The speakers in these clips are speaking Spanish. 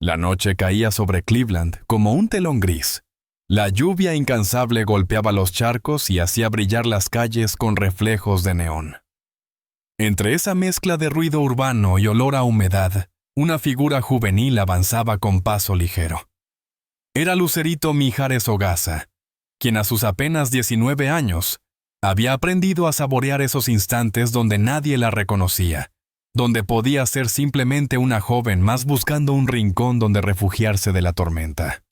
La noche caía sobre Cleveland como un telón gris. La lluvia incansable golpeaba los charcos y hacía brillar las calles con reflejos de neón. Entre esa mezcla de ruido urbano y olor a humedad, una figura juvenil avanzaba con paso ligero. Era Lucerito Mijares Ogasa, quien a sus apenas 19 años había aprendido a saborear esos instantes donde nadie la reconocía, donde podía ser simplemente una joven más buscando un rincón donde refugiarse de la tormenta.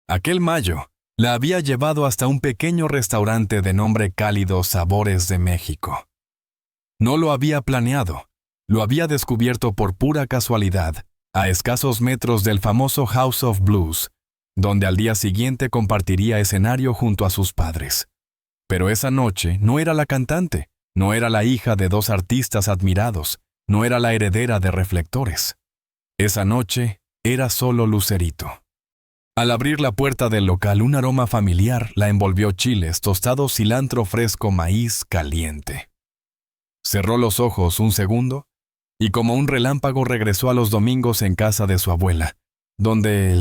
Aquel mayo la había llevado hasta un pequeño restaurante de nombre cálido Sabores de México. No lo había planeado, lo había descubierto por pura casualidad, a escasos metros del famoso House of Blues, donde al día siguiente compartiría escenario junto a sus padres. Pero esa noche no era la cantante, no era la hija de dos artistas admirados, no era la heredera de reflectores. Esa noche era solo Lucerito. Al abrir la puerta del local, un aroma familiar la envolvió: chiles, tostados, cilantro fresco, maíz caliente. Cerró los ojos un segundo y como un relámpago regresó a los domingos en casa de su abuela, donde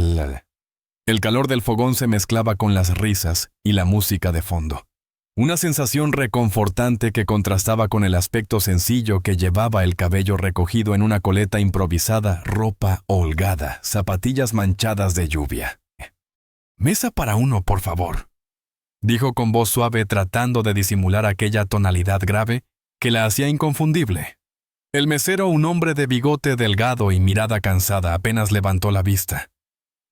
el calor del fogón se mezclaba con las risas y la música de fondo. Una sensación reconfortante que contrastaba con el aspecto sencillo que llevaba: el cabello recogido en una coleta improvisada, ropa holgada, zapatillas manchadas de lluvia. «Mesa para uno, por favor», dijo con voz suave, tratando de disimular aquella tonalidad grave que la hacía inconfundible. El mesero, un hombre de bigote delgado y mirada cansada, apenas levantó la vista.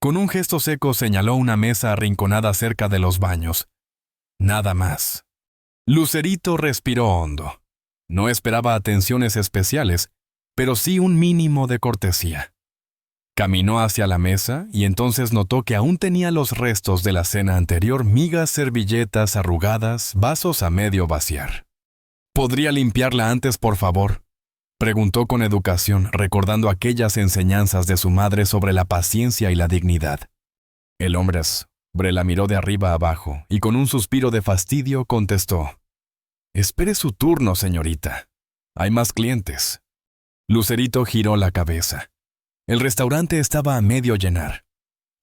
Con un gesto seco señaló una mesa arrinconada cerca de los baños. Nada más. Lucerito respiró hondo. No esperaba atenciones especiales, pero sí un mínimo de cortesía. Caminó hacia la mesa y entonces notó que aún tenía los restos de la cena anterior: migas, servilletas arrugadas, vasos a medio vaciar. «¿Podría limpiarla antes, por favor?», preguntó con educación, recordando aquellas enseñanzas de su madre sobre la paciencia y la dignidad. El hombre la miró de arriba abajo y con un suspiro de fastidio contestó: «Espere su turno, señorita. Hay más clientes». Lucerito giró la cabeza. El restaurante estaba a medio llenar.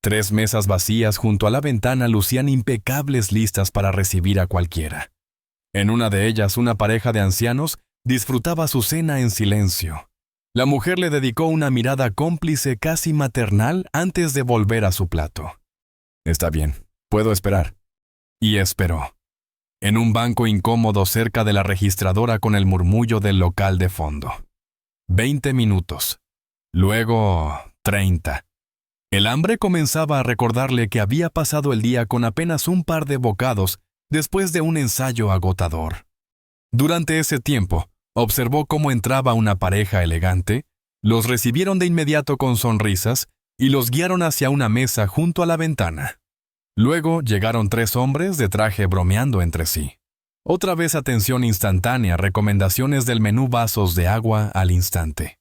3 mesas vacías junto a la ventana lucían impecables, listas para recibir a cualquiera. En una de ellas, una pareja de ancianos disfrutaba su cena en silencio. La mujer le dedicó una mirada cómplice, casi maternal, antes de volver a su plato. «Está bien, puedo esperar». Y esperó. En un banco incómodo cerca de la registradora, con el murmullo del local de fondo. 20 minutos. Luego 30. El hambre comenzaba a recordarle que había pasado el día con apenas un par de bocados después de un ensayo agotador. Durante ese tiempo, observó cómo entraba una pareja elegante, los recibieron de inmediato con sonrisas y los guiaron hacia una mesa junto a la ventana. Luego llegaron 3 hombres de traje bromeando entre sí. Otra vez atención instantánea, recomendaciones del menú, vasos de agua al instante.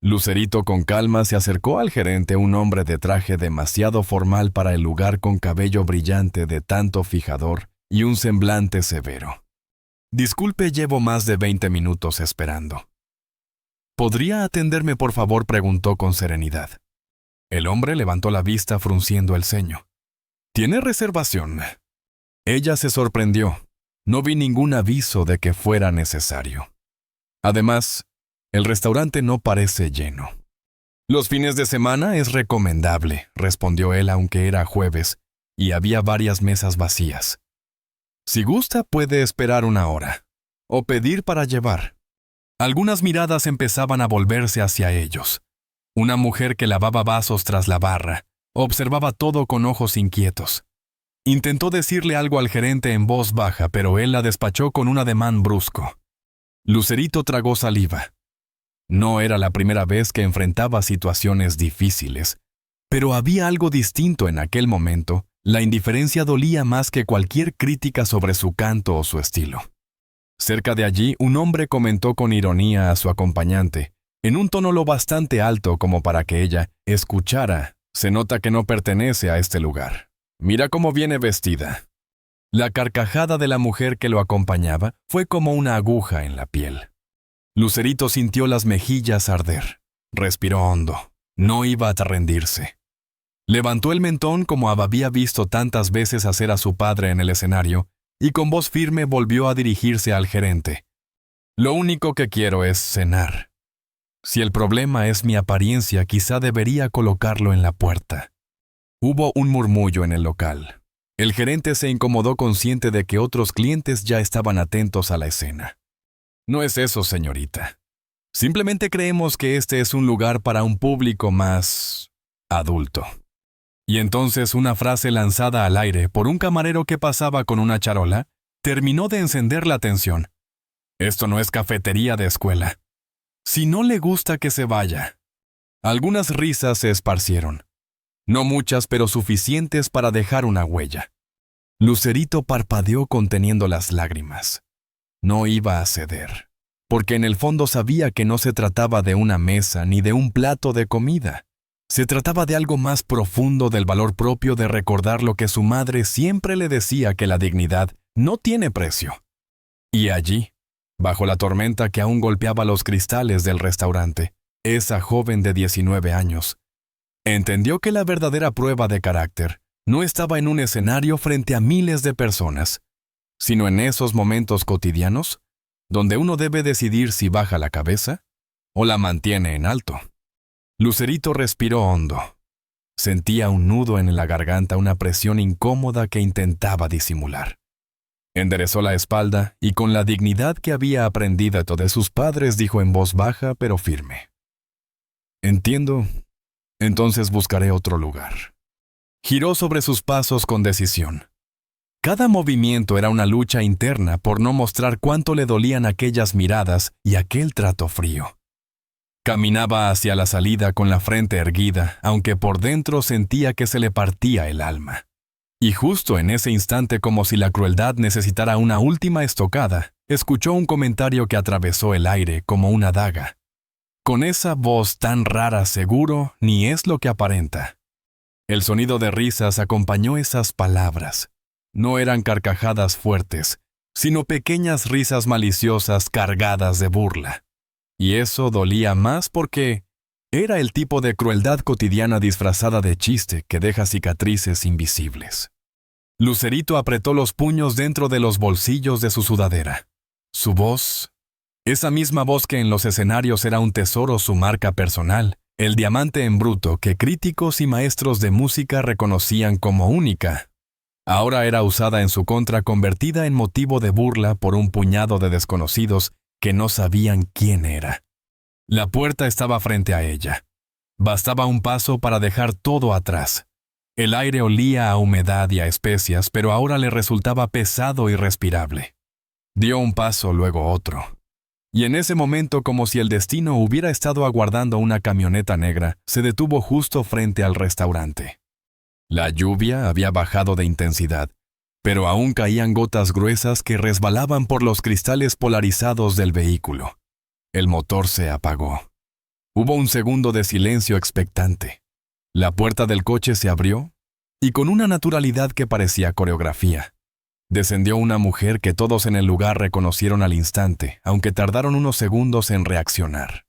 Lucerito con calma se acercó al gerente, un hombre de traje demasiado formal para el lugar, con cabello brillante de tanto fijador y un semblante severo. «Disculpe, llevo más de 20 minutos esperando». «¿Podría atenderme, por favor?», preguntó con serenidad. El hombre levantó la vista frunciendo el ceño. «¿Tiene reservación?». Ella se sorprendió. No vi ningún aviso de que fuera necesario. Además, el restaurante no parece lleno. «Los fines de semana es recomendable», respondió él, aunque era jueves y había varias mesas vacías. «Si gusta, puede esperar 1 hora. O pedir para llevar». Algunas miradas empezaban a volverse hacia ellos. Una mujer que lavaba vasos tras la barra observaba todo con ojos inquietos. Intentó decirle algo al gerente en voz baja, pero él la despachó con un ademán brusco. Lucerito tragó saliva. No era la primera vez que enfrentaba situaciones difíciles, pero había algo distinto en aquel momento. La indiferencia dolía más que cualquier crítica sobre su canto o su estilo. Cerca de allí, un hombre comentó con ironía a su acompañante, en un tono lo bastante alto como para que ella escuchara: «Se nota que no pertenece a este lugar. Mira cómo viene vestida». La carcajada de la mujer que lo acompañaba fue como una aguja en la piel. Lucerito sintió las mejillas arder. Respiró hondo. No iba a rendirse. Levantó el mentón como había visto tantas veces hacer a su padre en el escenario y con voz firme volvió a dirigirse al gerente. Lo único que quiero es cenar. Si el problema es mi apariencia, quizá debería colocarlo en la puerta. Hubo un murmullo en el local. El gerente se incomodó consciente de que otros clientes ya estaban atentos a la escena. No es eso, señorita. Simplemente creemos que este es un lugar para un público más adulto. Y entonces una frase lanzada al aire por un camarero que pasaba con una charola terminó de encender la atención. Esto no es cafetería de escuela. Si no le gusta, que se vaya. Algunas risas se esparcieron. No muchas, pero suficientes para dejar una huella. Lucerito parpadeó conteniendo las lágrimas. No iba a ceder, porque en el fondo sabía que no se trataba de una mesa ni de un plato de comida. Se trataba de algo más profundo, del valor propio de recordar lo que su madre siempre le decía, que la dignidad no tiene precio. Y allí, bajo la tormenta que aún golpeaba los cristales del restaurante, esa joven de 19 años entendió que la verdadera prueba de carácter no estaba en un escenario frente a miles de personas, sino en esos momentos cotidianos donde uno debe decidir si baja la cabeza o la mantiene en alto. Lucerito respiró hondo. Sentía un nudo en la garganta, una presión incómoda que intentaba disimular. Enderezó la espalda y con la dignidad que había aprendido de sus padres dijo en voz baja pero firme: «Entiendo, entonces buscaré otro lugar». Giró sobre sus pasos con decisión. Cada movimiento era una lucha interna por no mostrar cuánto le dolían aquellas miradas y aquel trato frío. Caminaba hacia la salida con la frente erguida, aunque por dentro sentía que se le partía el alma. Y justo en ese instante, como si la crueldad necesitara una última estocada, escuchó un comentario que atravesó el aire como una daga. Con esa voz tan rara, seguro, ni es lo que aparenta. El sonido de risas acompañó esas palabras. No eran carcajadas fuertes, sino pequeñas risas maliciosas cargadas de burla. Y eso dolía más porque era el tipo de crueldad cotidiana disfrazada de chiste que deja cicatrices invisibles. Lucerito apretó los puños dentro de los bolsillos de su sudadera. Su voz, esa misma voz que en los escenarios era un tesoro, su marca personal, el diamante en bruto que críticos y maestros de música reconocían como única, ahora era usada en su contra, convertida en motivo de burla por un puñado de desconocidos que no sabían quién era. La puerta estaba frente a ella. Bastaba un paso para dejar todo atrás. El aire olía a humedad y a especias, pero ahora le resultaba pesado y respirable. Dio un paso, luego otro. Y en ese momento, como si el destino hubiera estado aguardando una camioneta negra, se detuvo justo frente al restaurante. La lluvia había bajado de intensidad, pero aún caían gotas gruesas que resbalaban por los cristales polarizados del vehículo. El motor se apagó. Hubo un segundo de silencio expectante. La puerta del coche se abrió, y con una naturalidad que parecía coreografía, descendió una mujer que todos en el lugar reconocieron al instante, aunque tardaron unos segundos en reaccionar.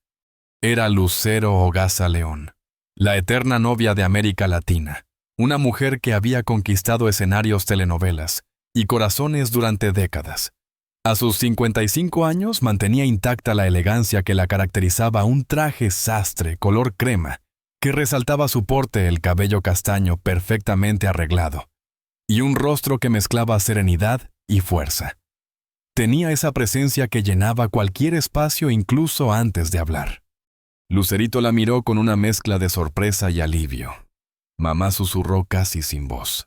Era Lucero Hogaza León, la eterna novia de América Latina. Una mujer que había conquistado escenarios, telenovelas y corazones durante décadas. A sus 55 años mantenía intacta la elegancia que la caracterizaba, un traje sastre color crema que resaltaba su porte, el cabello castaño perfectamente arreglado, y un rostro que mezclaba serenidad y fuerza. Tenía esa presencia que llenaba cualquier espacio incluso antes de hablar. Lucerito la miró con una mezcla de sorpresa y alivio. Mamá susurró casi sin voz.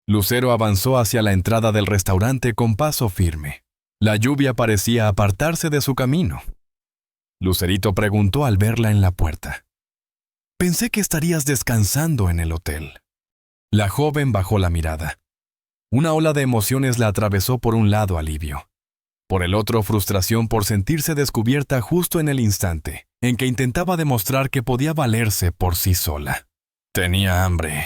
Lucero avanzó hacia la entrada del restaurante con paso firme. La lluvia parecía apartarse de su camino. Lucerito preguntó al verla en la puerta: «Pensé que estarías descansando en el hotel». La joven bajó la mirada. Una ola de emociones la atravesó: por un lado alivio, por el otro frustración por sentirse descubierta justo en el instante en que intentaba demostrar que podía valerse por sí sola. «Tenía hambre».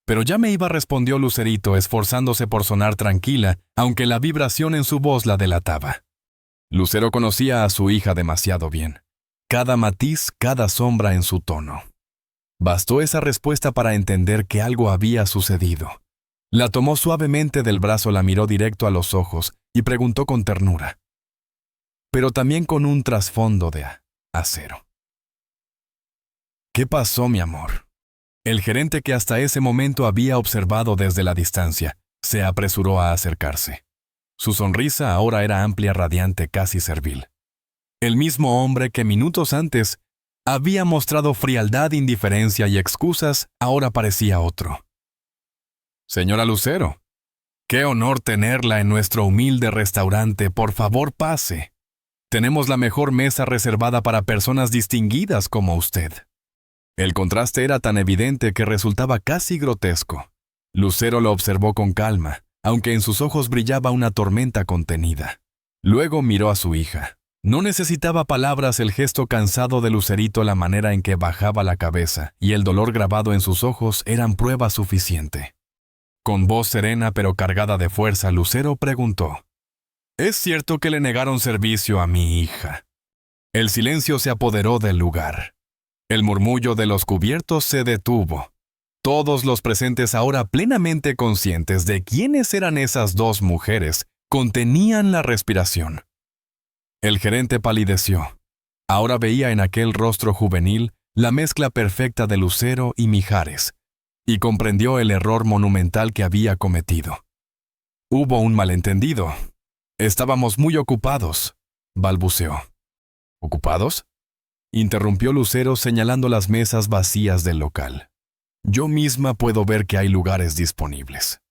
«Pero ya me iba», respondió Lucerito, esforzándose por sonar tranquila, aunque la vibración en su voz la delataba. Lucero conocía a su hija demasiado bien. Cada matiz, cada sombra en su tono. Bastó esa respuesta para entender que algo había sucedido. La tomó suavemente del brazo, la miró directo a los ojos y preguntó con ternura, pero también con un trasfondo de acero. ¿Qué pasó, mi amor? El gerente, que hasta ese momento había observado desde la distancia, se apresuró a acercarse. Su sonrisa ahora era amplia, radiante, casi servil. El mismo hombre que minutos antes había mostrado frialdad, indiferencia y excusas, ahora parecía otro. Señora Lucero, qué honor tenerla en nuestro humilde restaurante. Por favor, pase. Tenemos la mejor mesa reservada para personas distinguidas como usted. El contraste era tan evidente que resultaba casi grotesco. Lucero lo observó con calma, aunque en sus ojos brillaba una tormenta contenida. Luego miró a su hija. No necesitaba palabras, el gesto cansado de Lucerito, la manera en que bajaba la cabeza y el dolor grabado en sus ojos eran prueba suficiente. Con voz serena pero cargada de fuerza, Lucero preguntó, ¿es cierto que le negaron servicio a mi hija? El silencio se apoderó del lugar. El murmullo de los cubiertos se detuvo. Todos los presentes, ahora plenamente conscientes de quiénes eran esas dos mujeres, contenían la respiración. El gerente palideció. Ahora veía en aquel rostro juvenil la mezcla perfecta de Lucero y Mijares, y comprendió el error monumental que había cometido. Hubo un malentendido. Estábamos muy ocupados, balbuceó. ¿Ocupados?, interrumpió Lucero, señalando las mesas vacías del local. Yo misma puedo ver que hay lugares disponibles.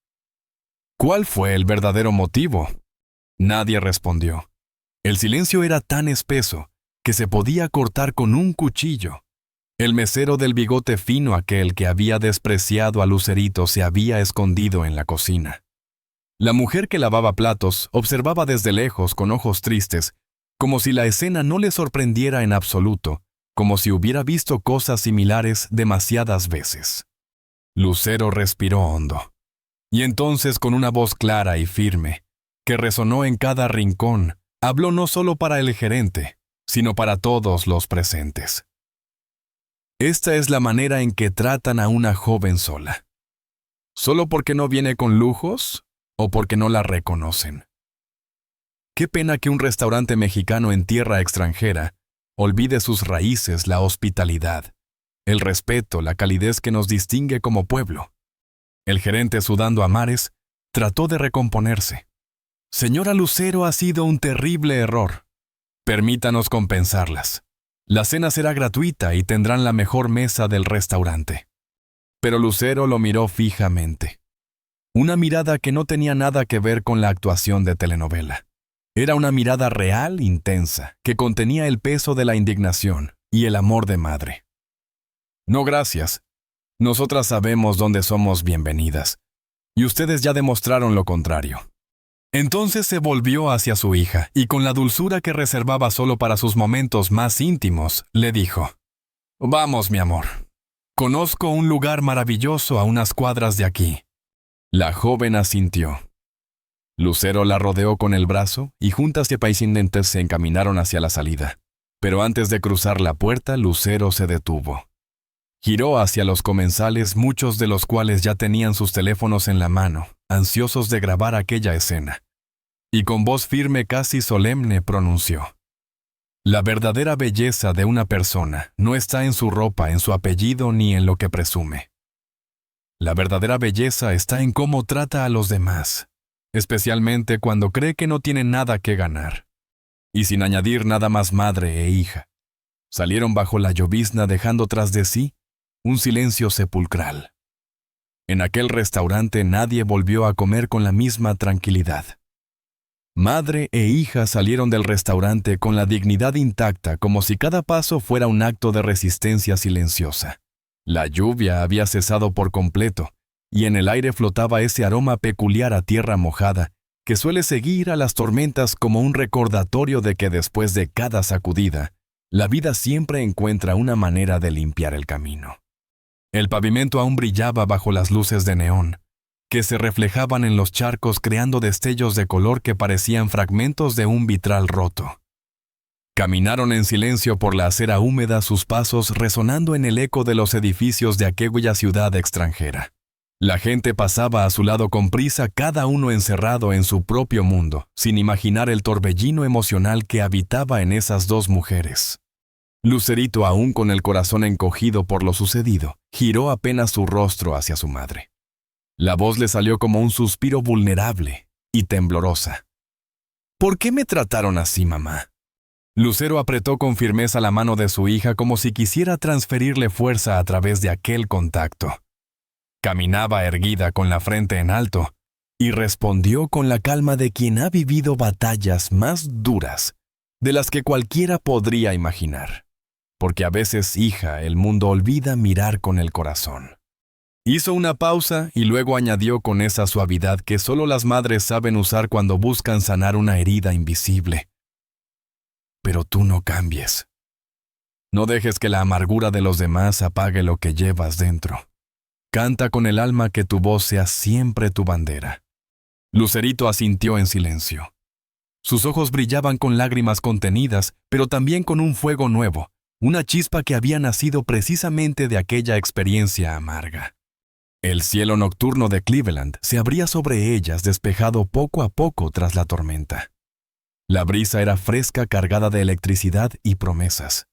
¿Cuál fue el verdadero motivo? Nadie respondió. El silencio era tan espeso que se podía cortar con un cuchillo. El mesero del bigote fino, aquel que había despreciado a Lucerito, se había escondido en la cocina. La mujer que lavaba platos observaba desde lejos con ojos tristes, como si la escena no le sorprendiera en absoluto, como si hubiera visto cosas similares demasiadas veces. Lucero respiró hondo. Y entonces, con una voz clara y firme, que resonó en cada rincón, habló no solo para el gerente, sino para todos los presentes. Esta es la manera en que tratan a una joven sola. ¿Solo porque no viene con lujos o porque no la reconocen? Qué pena que un restaurante mexicano en tierra extranjera olvide sus raíces, la hospitalidad, el respeto, la calidez que nos distingue como pueblo. El gerente, sudando a mares, trató de recomponerse. Señora Lucero, ha sido un terrible error. Permítanos compensarlas. La cena será gratuita y tendrán la mejor mesa del restaurante. Pero Lucero lo miró fijamente. Una mirada que no tenía nada que ver con la actuación de telenovela. Era una mirada real, intensa, que contenía el peso de la indignación y el amor de madre. No, gracias. Nosotras sabemos dónde somos bienvenidas, y ustedes ya demostraron lo contrario. Entonces se volvió hacia su hija y, con la dulzura que reservaba solo para sus momentos más íntimos, le dijo, «Vamos, mi amor. Conozco un lugar maravilloso a unas cuadras de aquí». La joven asintió. Lucero la rodeó con el brazo y juntas y paisinentes se encaminaron hacia la salida. Pero antes de cruzar la puerta, Lucero se detuvo. Giró hacia los comensales, muchos de los cuales ya tenían sus teléfonos en la mano, ansiosos de grabar aquella escena. Y con voz firme, casi solemne, pronunció: «La verdadera belleza de una persona no está en su ropa, en su apellido ni en lo que presume. La verdadera belleza está en cómo trata a los demás, especialmente cuando cree que no tiene nada que ganar». Y sin añadir nada más, madre e hija salieron bajo la llovizna, dejando tras de sí un silencio sepulcral. En aquel restaurante nadie volvió a comer con la misma tranquilidad. Madre e hija salieron del restaurante con la dignidad intacta, como si cada paso fuera un acto de resistencia silenciosa. La lluvia había cesado por completo, y en el aire flotaba ese aroma peculiar a tierra mojada que suele seguir a las tormentas, como un recordatorio de que después de cada sacudida, la vida siempre encuentra una manera de limpiar el camino. El pavimento aún brillaba bajo las luces de neón, que se reflejaban en los charcos creando destellos de color que parecían fragmentos de un vitral roto. Caminaron en silencio por la acera húmeda, sus pasos resonando en el eco de los edificios de aquella ciudad extranjera. La gente pasaba a su lado con prisa, cada uno encerrado en su propio mundo, sin imaginar el torbellino emocional que habitaba en esas dos mujeres. Lucerito, aún con el corazón encogido por lo sucedido, giró apenas su rostro hacia su madre. La voz le salió como un suspiro vulnerable y temblorosa. ¿Por qué me trataron así, mamá? Lucero apretó con firmeza la mano de su hija como si quisiera transferirle fuerza a través de aquel contacto. Caminaba erguida con la frente en alto y respondió con la calma de quien ha vivido batallas más duras de las que cualquiera podría imaginar. Porque a veces, hija, el mundo olvida mirar con el corazón. Hizo una pausa y luego añadió con esa suavidad que solo las madres saben usar cuando buscan sanar una herida invisible. Pero tú no cambies. No dejes que la amargura de los demás apague lo que llevas dentro. Canta con el alma, que tu voz sea siempre tu bandera. Lucerito asintió en silencio. Sus ojos brillaban con lágrimas contenidas, pero también con un fuego nuevo, una chispa que había nacido precisamente de aquella experiencia amarga. El cielo nocturno de Cleveland se abría sobre ellas, despejado poco a poco tras la tormenta. La brisa era fresca, cargada de electricidad y promesas.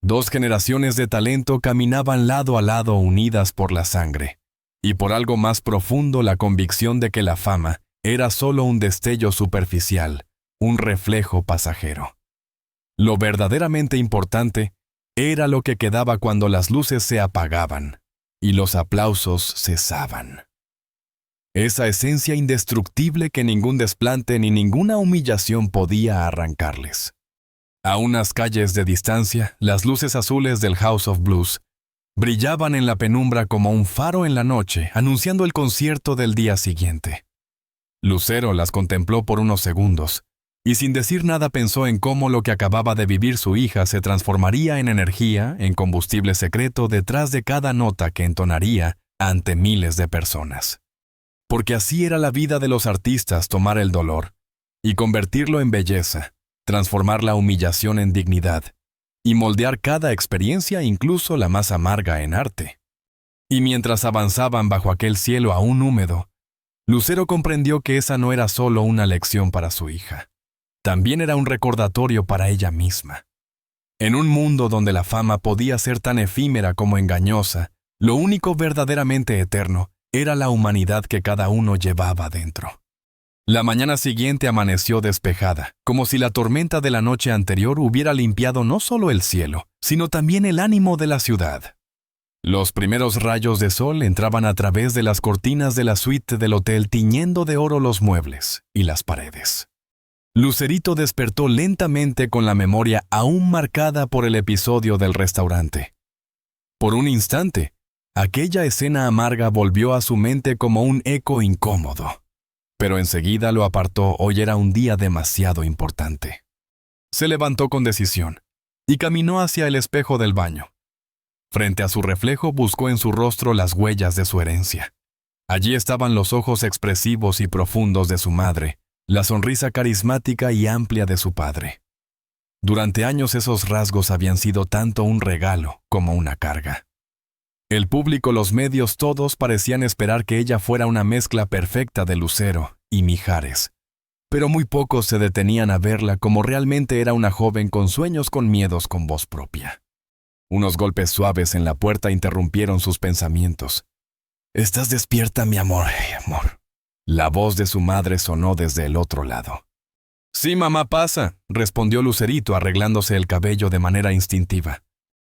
Dos generaciones de talento caminaban lado a lado, unidas por la sangre, y por algo más profundo, la convicción de que la fama era solo un destello superficial, un reflejo pasajero. Lo verdaderamente importante era lo que quedaba cuando las luces se apagaban y los aplausos cesaban. Esa esencia indestructible que ningún desplante ni ninguna humillación podía arrancarles. A unas calles de distancia, las luces azules del House of Blues brillaban en la penumbra como un faro en la noche, anunciando el concierto del día siguiente. Lucero las contempló por unos segundos, y sin decir nada pensó en cómo lo que acababa de vivir su hija se transformaría en energía, en combustible secreto detrás de cada nota que entonaría ante miles de personas. Porque así era la vida de los artistas: tomar el dolor y convertirlo en belleza, transformar la humillación en dignidad y moldear cada experiencia, incluso la más amarga, en arte. Y mientras avanzaban bajo aquel cielo aún húmedo, Lucero comprendió que esa no era solo una lección para su hija, también era un recordatorio para ella misma. En un mundo donde la fama podía ser tan efímera como engañosa, lo único verdaderamente eterno era la humanidad que cada uno llevaba dentro. La mañana siguiente amaneció despejada, como si la tormenta de la noche anterior hubiera limpiado no solo el cielo, sino también el ánimo de la ciudad. Los primeros rayos de sol entraban a través de las cortinas de la suite del hotel, tiñendo de oro los muebles y las paredes. Lucerito despertó lentamente, con la memoria aún marcada por el episodio del restaurante. Por un instante, aquella escena amarga volvió a su mente como un eco incómodo. Pero enseguida lo apartó. Hoy era un día demasiado importante. Se levantó con decisión y caminó hacia el espejo del baño. Frente a su reflejo buscó en su rostro las huellas de su herencia. Allí estaban los ojos expresivos y profundos de su madre, la sonrisa carismática y amplia de su padre. Durante años esos rasgos habían sido tanto un regalo como una carga. El público, los medios, todos parecían esperar que ella fuera una mezcla perfecta de Lucero y Mijares, pero muy pocos se detenían a verla como realmente era: una joven con sueños, con miedos, con voz propia. Unos golpes suaves en la puerta interrumpieron sus pensamientos. «¿Estás despierta, mi amor, amor?». La voz de su madre sonó desde el otro lado. «Sí, mamá, pasa», respondió Lucerito, arreglándose el cabello de manera instintiva.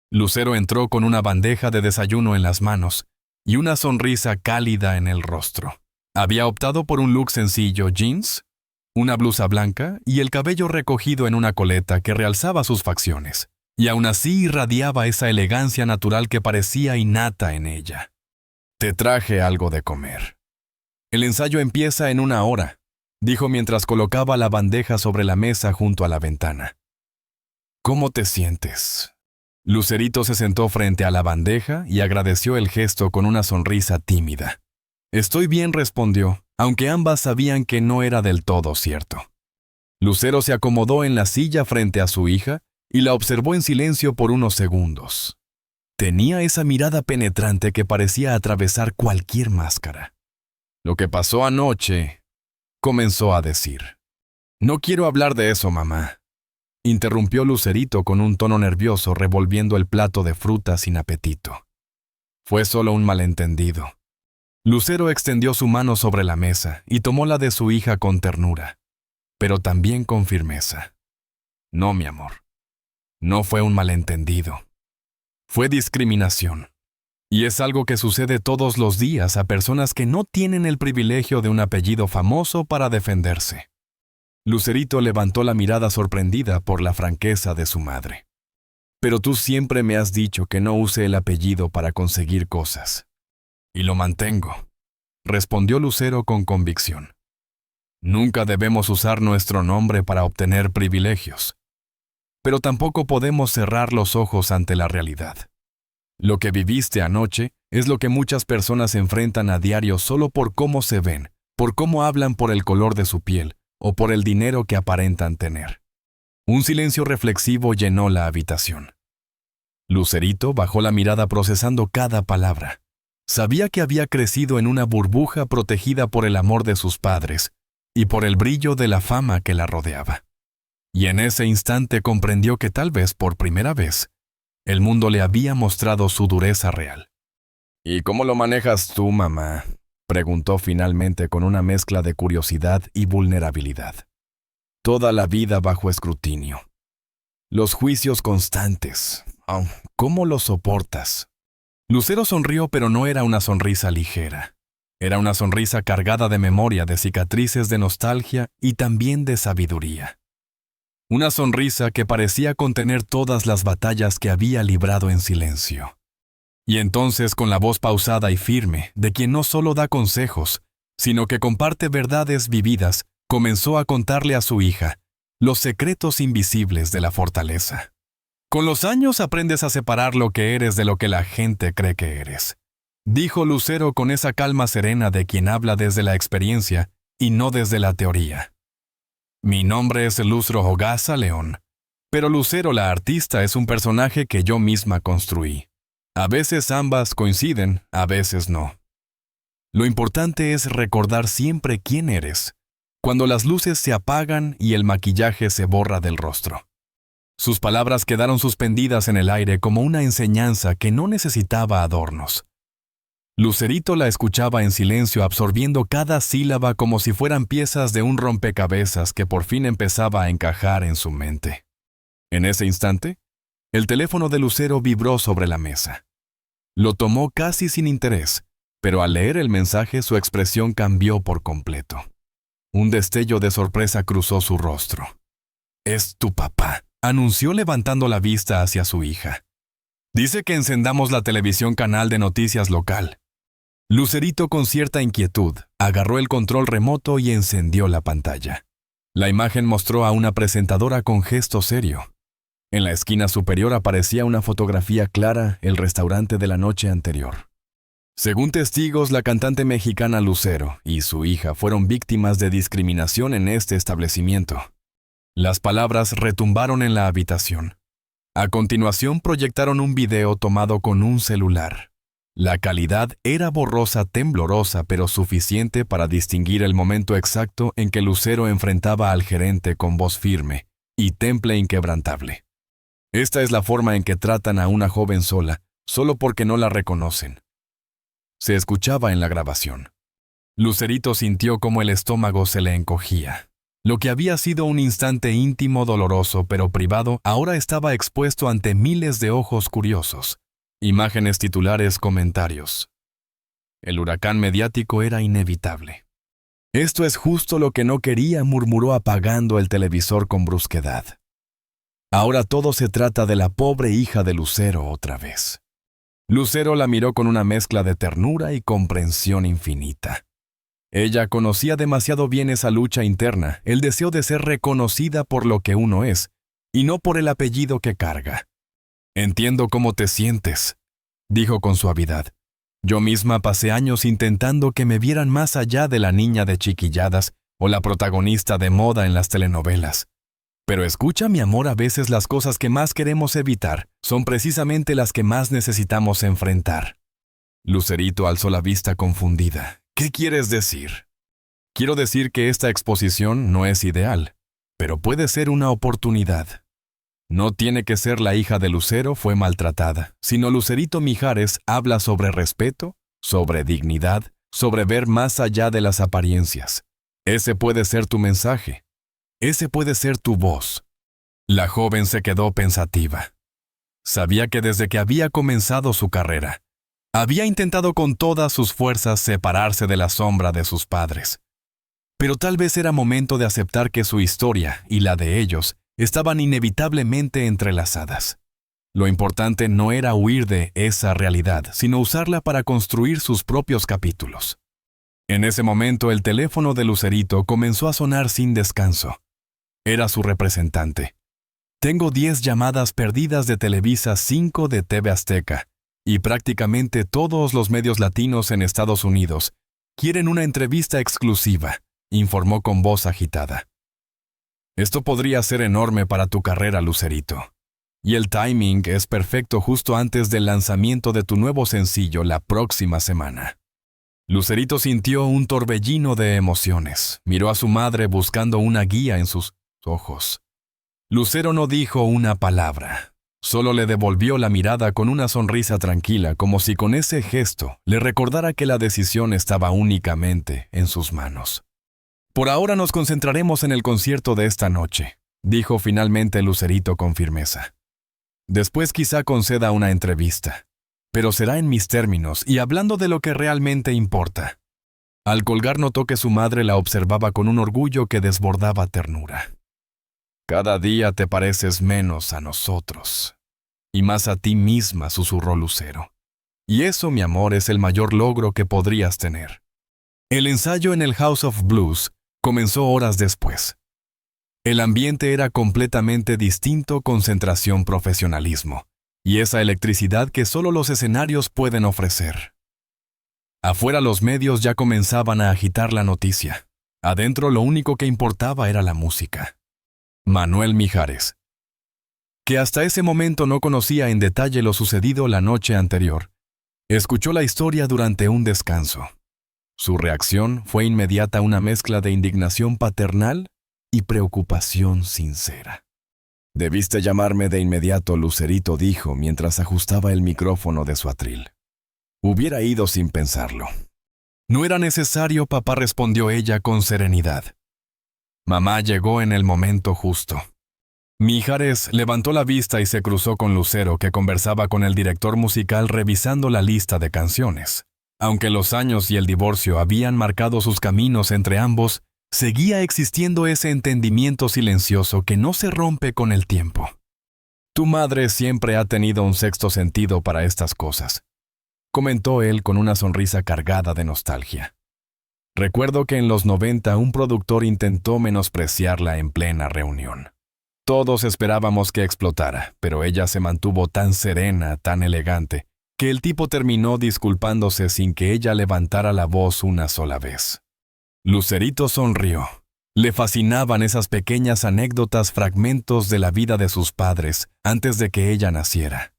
Lucero entró con una bandeja de desayuno en las manos y una sonrisa cálida en el rostro. Había optado por un look sencillo: jeans, una blusa blanca y el cabello recogido en una coleta que realzaba sus facciones, y aún así irradiaba esa elegancia natural que parecía innata en ella. «Te traje algo de comer». «El ensayo empieza en 1 hora», dijo mientras colocaba la bandeja sobre la mesa junto a la ventana. «¿Cómo te sientes?». Lucerito se sentó frente a la bandeja y agradeció el gesto con una sonrisa tímida. «Estoy bien», respondió, aunque ambas sabían que no era del todo cierto. Lucero se acomodó en la silla frente a su hija y la observó en silencio por unos segundos. Tenía esa mirada penetrante que parecía atravesar cualquier máscara. Lo que pasó anoche, comenzó a decir. No quiero hablar de eso, mamá, interrumpió Lucerito con un tono nervioso, revolviendo el plato de fruta sin apetito. Fue solo un malentendido. Lucero extendió su mano sobre la mesa y tomó la de su hija con ternura, pero también con firmeza. No, mi amor. No fue un malentendido. Fue discriminación. Y es algo que sucede todos los días a personas que no tienen el privilegio de un apellido famoso para defenderse. Lucerito levantó la mirada sorprendida por la franqueza de su madre. Pero tú siempre me has dicho que no use el apellido para conseguir cosas. Y lo mantengo, respondió Lucero con convicción. Nunca debemos usar nuestro nombre para obtener privilegios. Pero tampoco podemos cerrar los ojos ante la realidad. Lo que viviste anoche es lo que muchas personas enfrentan a diario solo por cómo se ven, por cómo hablan, por el color de su piel o por el dinero que aparentan tener. Un silencio reflexivo llenó la habitación. Lucerito bajó la mirada procesando cada palabra. Sabía que había crecido en una burbuja protegida por el amor de sus padres y por el brillo de la fama que la rodeaba. Y en ese instante comprendió que tal vez por primera vez, el mundo le había mostrado su dureza real. ¿Y cómo lo manejas tú, mamá?, preguntó finalmente con una mezcla de curiosidad y vulnerabilidad. Toda la vida bajo escrutinio. Los juicios constantes. Oh, ¿cómo los soportas? Lucero sonrió, pero no era una sonrisa ligera. Era una sonrisa cargada de memoria, de cicatrices, de nostalgia y también de sabiduría. Una sonrisa que parecía contener todas las batallas que había librado en silencio. Y entonces, con la voz pausada y firme de quien no solo da consejos, sino que comparte verdades vividas, comenzó a contarle a su hija los secretos invisibles de la fortaleza. Con los años aprendes a separar lo que eres de lo que la gente cree que eres, dijo Lucero con esa calma serena de quien habla desde la experiencia y no desde la teoría. Mi nombre es Luz Rojogaza León, pero Lucero la artista es un personaje que yo misma construí. A veces ambas coinciden, a veces no. Lo importante es recordar siempre quién eres, cuando las luces se apagan y el maquillaje se borra del rostro. Sus palabras quedaron suspendidas en el aire como una enseñanza que no necesitaba adornos. Lucerito la escuchaba en silencio, absorbiendo cada sílaba como si fueran piezas de un rompecabezas que por fin empezaba a encajar en su mente. En ese instante, el teléfono de Lucero vibró sobre la mesa. Lo tomó casi sin interés, pero al leer el mensaje su expresión cambió por completo. Un destello de sorpresa cruzó su rostro. «Es tu papá», anunció levantando la vista hacia su hija. «Dice que encendamos la televisión canal de noticias local». Lucerito, con cierta inquietud, agarró el control remoto y encendió la pantalla. La imagen mostró a una presentadora con gesto serio. En la esquina superior aparecía una fotografía clara, el restaurante de la noche anterior. Según testigos, la cantante mexicana Lucero y su hija fueron víctimas de discriminación en este establecimiento. Las palabras retumbaron en la habitación. A continuación proyectaron un video tomado con un celular. La calidad era borrosa, temblorosa, pero suficiente para distinguir el momento exacto en que Lucero enfrentaba al gerente con voz firme y temple inquebrantable. Esta es la forma en que tratan a una joven sola, solo porque no la reconocen. Se escuchaba en la grabación. Lucerito sintió cómo el estómago se le encogía. Lo que había sido un instante íntimo, doloroso, pero privado, ahora estaba expuesto ante miles de ojos curiosos. Imágenes, titulares, comentarios. El huracán mediático era inevitable. «Esto es justo lo que no quería», murmuró apagando el televisor con brusquedad. Ahora todo se trata de la pobre hija de Lucero otra vez. Lucero la miró con una mezcla de ternura y comprensión infinita. Ella conocía demasiado bien esa lucha interna, el deseo de ser reconocida por lo que uno es, y no por el apellido que carga. «Entiendo cómo te sientes», dijo con suavidad. «Yo misma pasé años intentando que me vieran más allá de la niña de chiquilladas o la protagonista de moda en las telenovelas. Pero escucha, mi amor, a veces las cosas que más queremos evitar son precisamente las que más necesitamos enfrentar. Lucerito alzó la vista confundida. ¿Qué quieres decir? Quiero decir que esta exposición no es ideal, pero puede ser una oportunidad. No tiene que ser la hija de Lucero fue maltratada, sino Lucerito Mijares habla sobre respeto, sobre dignidad, sobre ver más allá de las apariencias. Ese puede ser tu mensaje. Ese puede ser tu voz. La joven se quedó pensativa. Sabía que desde que había comenzado su carrera, había intentado con todas sus fuerzas separarse de la sombra de sus padres. Pero tal vez era momento de aceptar que su historia y la de ellos estaban inevitablemente entrelazadas. Lo importante no era huir de esa realidad, sino usarla para construir sus propios capítulos. En ese momento el teléfono de Lucerito comenzó a sonar sin descanso. Era su representante. Tengo 10 llamadas perdidas de Televisa, 5 de TV Azteca, y prácticamente todos los medios latinos en Estados Unidos quieren una entrevista exclusiva, informó con voz agitada. Esto podría ser enorme para tu carrera, Lucerito. Y el timing es perfecto justo antes del lanzamiento de tu nuevo sencillo la próxima semana. Lucerito sintió un torbellino de emociones. Miró a su madre buscando una guía en sus ojos. Lucero no dijo una palabra. Solo le devolvió la mirada con una sonrisa tranquila, como si con ese gesto le recordara que la decisión estaba únicamente en sus manos. Por ahora nos concentraremos en el concierto de esta noche, dijo finalmente Lucerito con firmeza. Después quizá conceda una entrevista, pero será en mis términos y hablando de lo que realmente importa. Al colgar notó que su madre la observaba con un orgullo que desbordaba ternura. Cada día te pareces menos a nosotros, y más a ti misma, susurró Lucero. Y eso, mi amor, es el mayor logro que podrías tener. El ensayo en el House of Blues comenzó horas después. El ambiente era completamente distinto, concentración, profesionalismo, y esa electricidad que solo los escenarios pueden ofrecer. Afuera los medios ya comenzaban a agitar la noticia. Adentro lo único que importaba era la música. Manuel Mijares, que hasta ese momento no conocía en detalle lo sucedido la noche anterior, escuchó la historia durante un descanso. Su reacción fue inmediata, una mezcla de indignación paternal y preocupación sincera. Debiste llamarme de inmediato, Lucerito dijo mientras ajustaba el micrófono de su atril. Hubiera ido sin pensarlo. No era necesario, papá, respondió ella con serenidad. Mamá llegó en el momento justo. Mijares levantó la vista y se cruzó con Lucero, que conversaba con el director musical revisando la lista de canciones. Aunque los años y el divorcio habían marcado sus caminos entre ambos, seguía existiendo ese entendimiento silencioso que no se rompe con el tiempo. Tu madre siempre ha tenido un sexto sentido para estas cosas, comentó él con una sonrisa cargada de nostalgia. Recuerdo que en los 90 un productor intentó menospreciarla en plena reunión. Todos esperábamos que explotara, pero ella se mantuvo tan serena, tan elegante, que el tipo terminó disculpándose sin que ella levantara la voz una sola vez. Lucerito sonrió. Le fascinaban esas pequeñas anécdotas, fragmentos de la vida de sus padres antes de que ella naciera.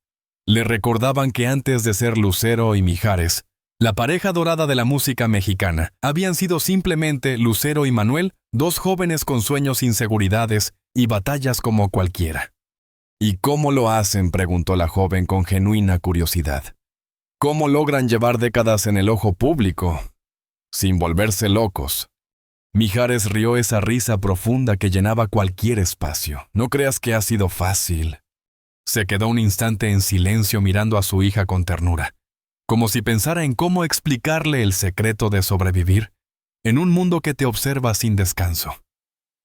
Le recordaban que antes de ser Lucero y Mijares, la pareja dorada de la música mexicana, habían sido simplemente Lucero y Manuel, dos jóvenes con sueños, inseguridades y batallas como cualquiera. ¿Y cómo lo hacen?, preguntó la joven con genuina curiosidad. ¿Cómo logran llevar décadas en el ojo público, sin volverse locos? Mijares rió esa risa profunda que llenaba cualquier espacio. No creas que ha sido fácil. Se quedó un instante en silencio mirando a su hija con ternura, como si pensara en cómo explicarle el secreto de sobrevivir en un mundo que te observa sin descanso.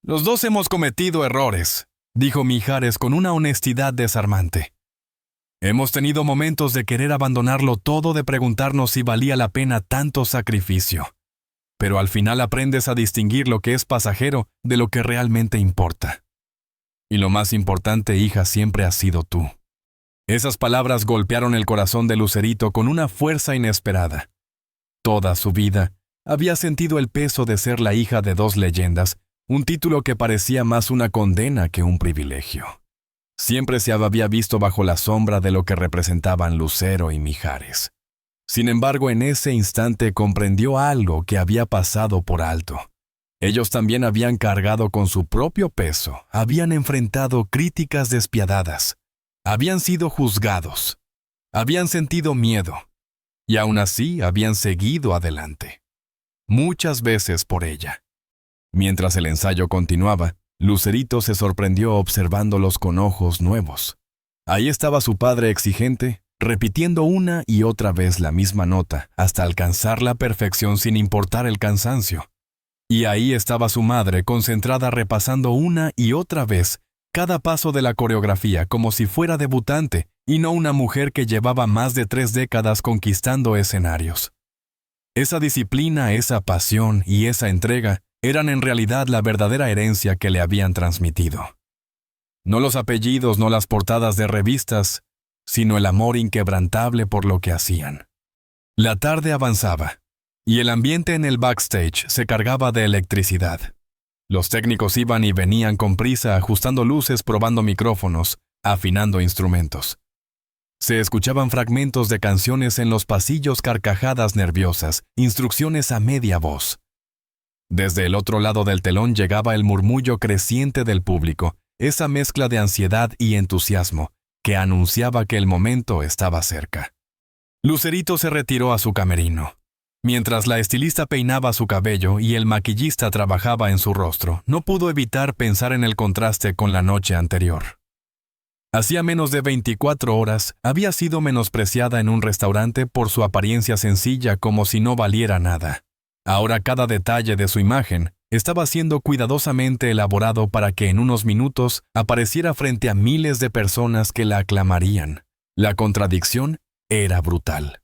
Los dos hemos cometido errores, dijo Mijares con una honestidad desarmante. Hemos tenido momentos de querer abandonarlo todo, de preguntarnos si valía la pena tanto sacrificio. Pero al final aprendes a distinguir lo que es pasajero de lo que realmente importa. Y lo más importante, hija, siempre has sido tú. Esas palabras golpearon el corazón de Lucerito con una fuerza inesperada. Toda su vida Había sentido el peso de ser la hija de dos leyendas, un título que parecía más una condena que un privilegio. Siempre se había visto bajo la sombra de lo que representaban Lucero y Mijares. Sin embargo, en ese instante comprendió algo que había pasado por alto. Ellos también habían cargado con su propio peso, habían enfrentado críticas despiadadas, habían sido juzgados, habían sentido miedo, y aún así habían seguido adelante. Muchas veces por ella. Mientras el ensayo continuaba, Lucerito se sorprendió observándolos con ojos nuevos. Ahí estaba su padre exigente, repitiendo una y otra vez la misma nota hasta alcanzar la perfección sin importar el cansancio. Y ahí estaba su madre concentrada repasando una y otra vez cada paso de la coreografía como si fuera debutante y no una mujer que llevaba más de 3 décadas conquistando escenarios. Esa disciplina, esa pasión y esa entrega eran en realidad la verdadera herencia que le habían transmitido. No los apellidos, no las portadas de revistas, sino el amor inquebrantable por lo que hacían. La tarde avanzaba, y el ambiente en el backstage se cargaba de electricidad. Los técnicos iban y venían con prisa ajustando luces, probando micrófonos, afinando instrumentos. Se escuchaban fragmentos de canciones en los pasillos, carcajadas nerviosas, instrucciones a media voz. Desde el otro lado del telón llegaba el murmullo creciente del público, esa mezcla de ansiedad y entusiasmo que anunciaba que el momento estaba cerca. Lucerito se retiró a su camerino. Mientras la estilista peinaba su cabello y el maquillista trabajaba en su rostro, no pudo evitar pensar en el contraste con la noche anterior. Hacía menos de 24 horas había sido menospreciada en un restaurante por su apariencia sencilla como si no valiera nada. Ahora cada detalle de su imagen estaba siendo cuidadosamente elaborado para que en unos minutos apareciera frente a miles de personas que la aclamarían. La contradicción era brutal.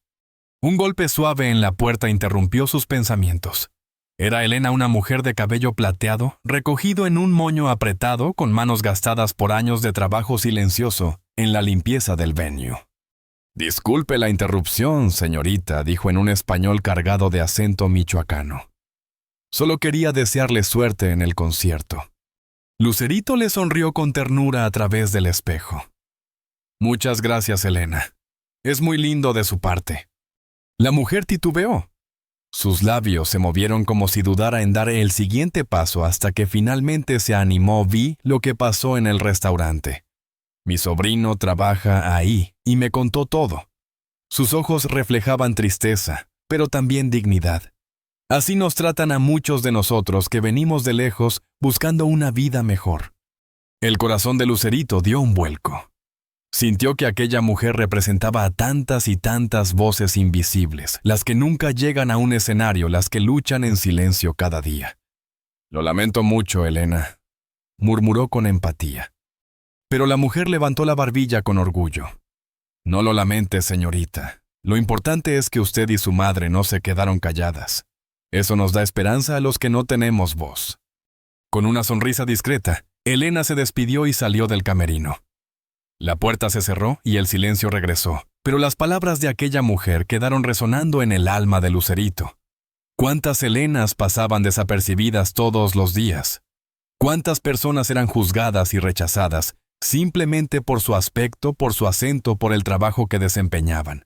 Un golpe suave en la puerta interrumpió sus pensamientos. Era Elena, una mujer de cabello plateado, recogido en un moño apretado, con manos gastadas por años de trabajo silencioso en la limpieza del venue. «Disculpe la interrupción, señorita», dijo en un español cargado de acento michoacano. «Solo quería desearle suerte en el concierto». Lucerito le sonrió con ternura a través del espejo. «Muchas gracias, Elena. Es muy lindo de su parte». La mujer titubeó. Sus labios se movieron como si dudara en dar el siguiente paso hasta que finalmente se animó. Vi lo que pasó en el restaurante. Mi sobrino trabaja ahí y me contó todo. Sus ojos reflejaban tristeza, pero también dignidad. Así nos tratan a muchos de nosotros que venimos de lejos buscando una vida mejor. El corazón de Lucerito dio un vuelco. Sintió que aquella mujer representaba a tantas y tantas voces invisibles, las que nunca llegan a un escenario, las que luchan en silencio cada día. «Lo lamento mucho, Elena», murmuró con empatía. Pero la mujer levantó la barbilla con orgullo. «No lo lamentes, señorita. Lo importante es que usted y su madre no se quedaron calladas. Eso nos da esperanza a los que no tenemos voz». Con una sonrisa discreta, Elena se despidió y salió del camerino. La puerta se cerró y el silencio regresó, pero las palabras de aquella mujer quedaron resonando en el alma de Lucerito. ¿Cuántas Elenas pasaban desapercibidas todos los días? ¿Cuántas personas eran juzgadas y rechazadas simplemente por su aspecto, por su acento, por el trabajo que desempeñaban?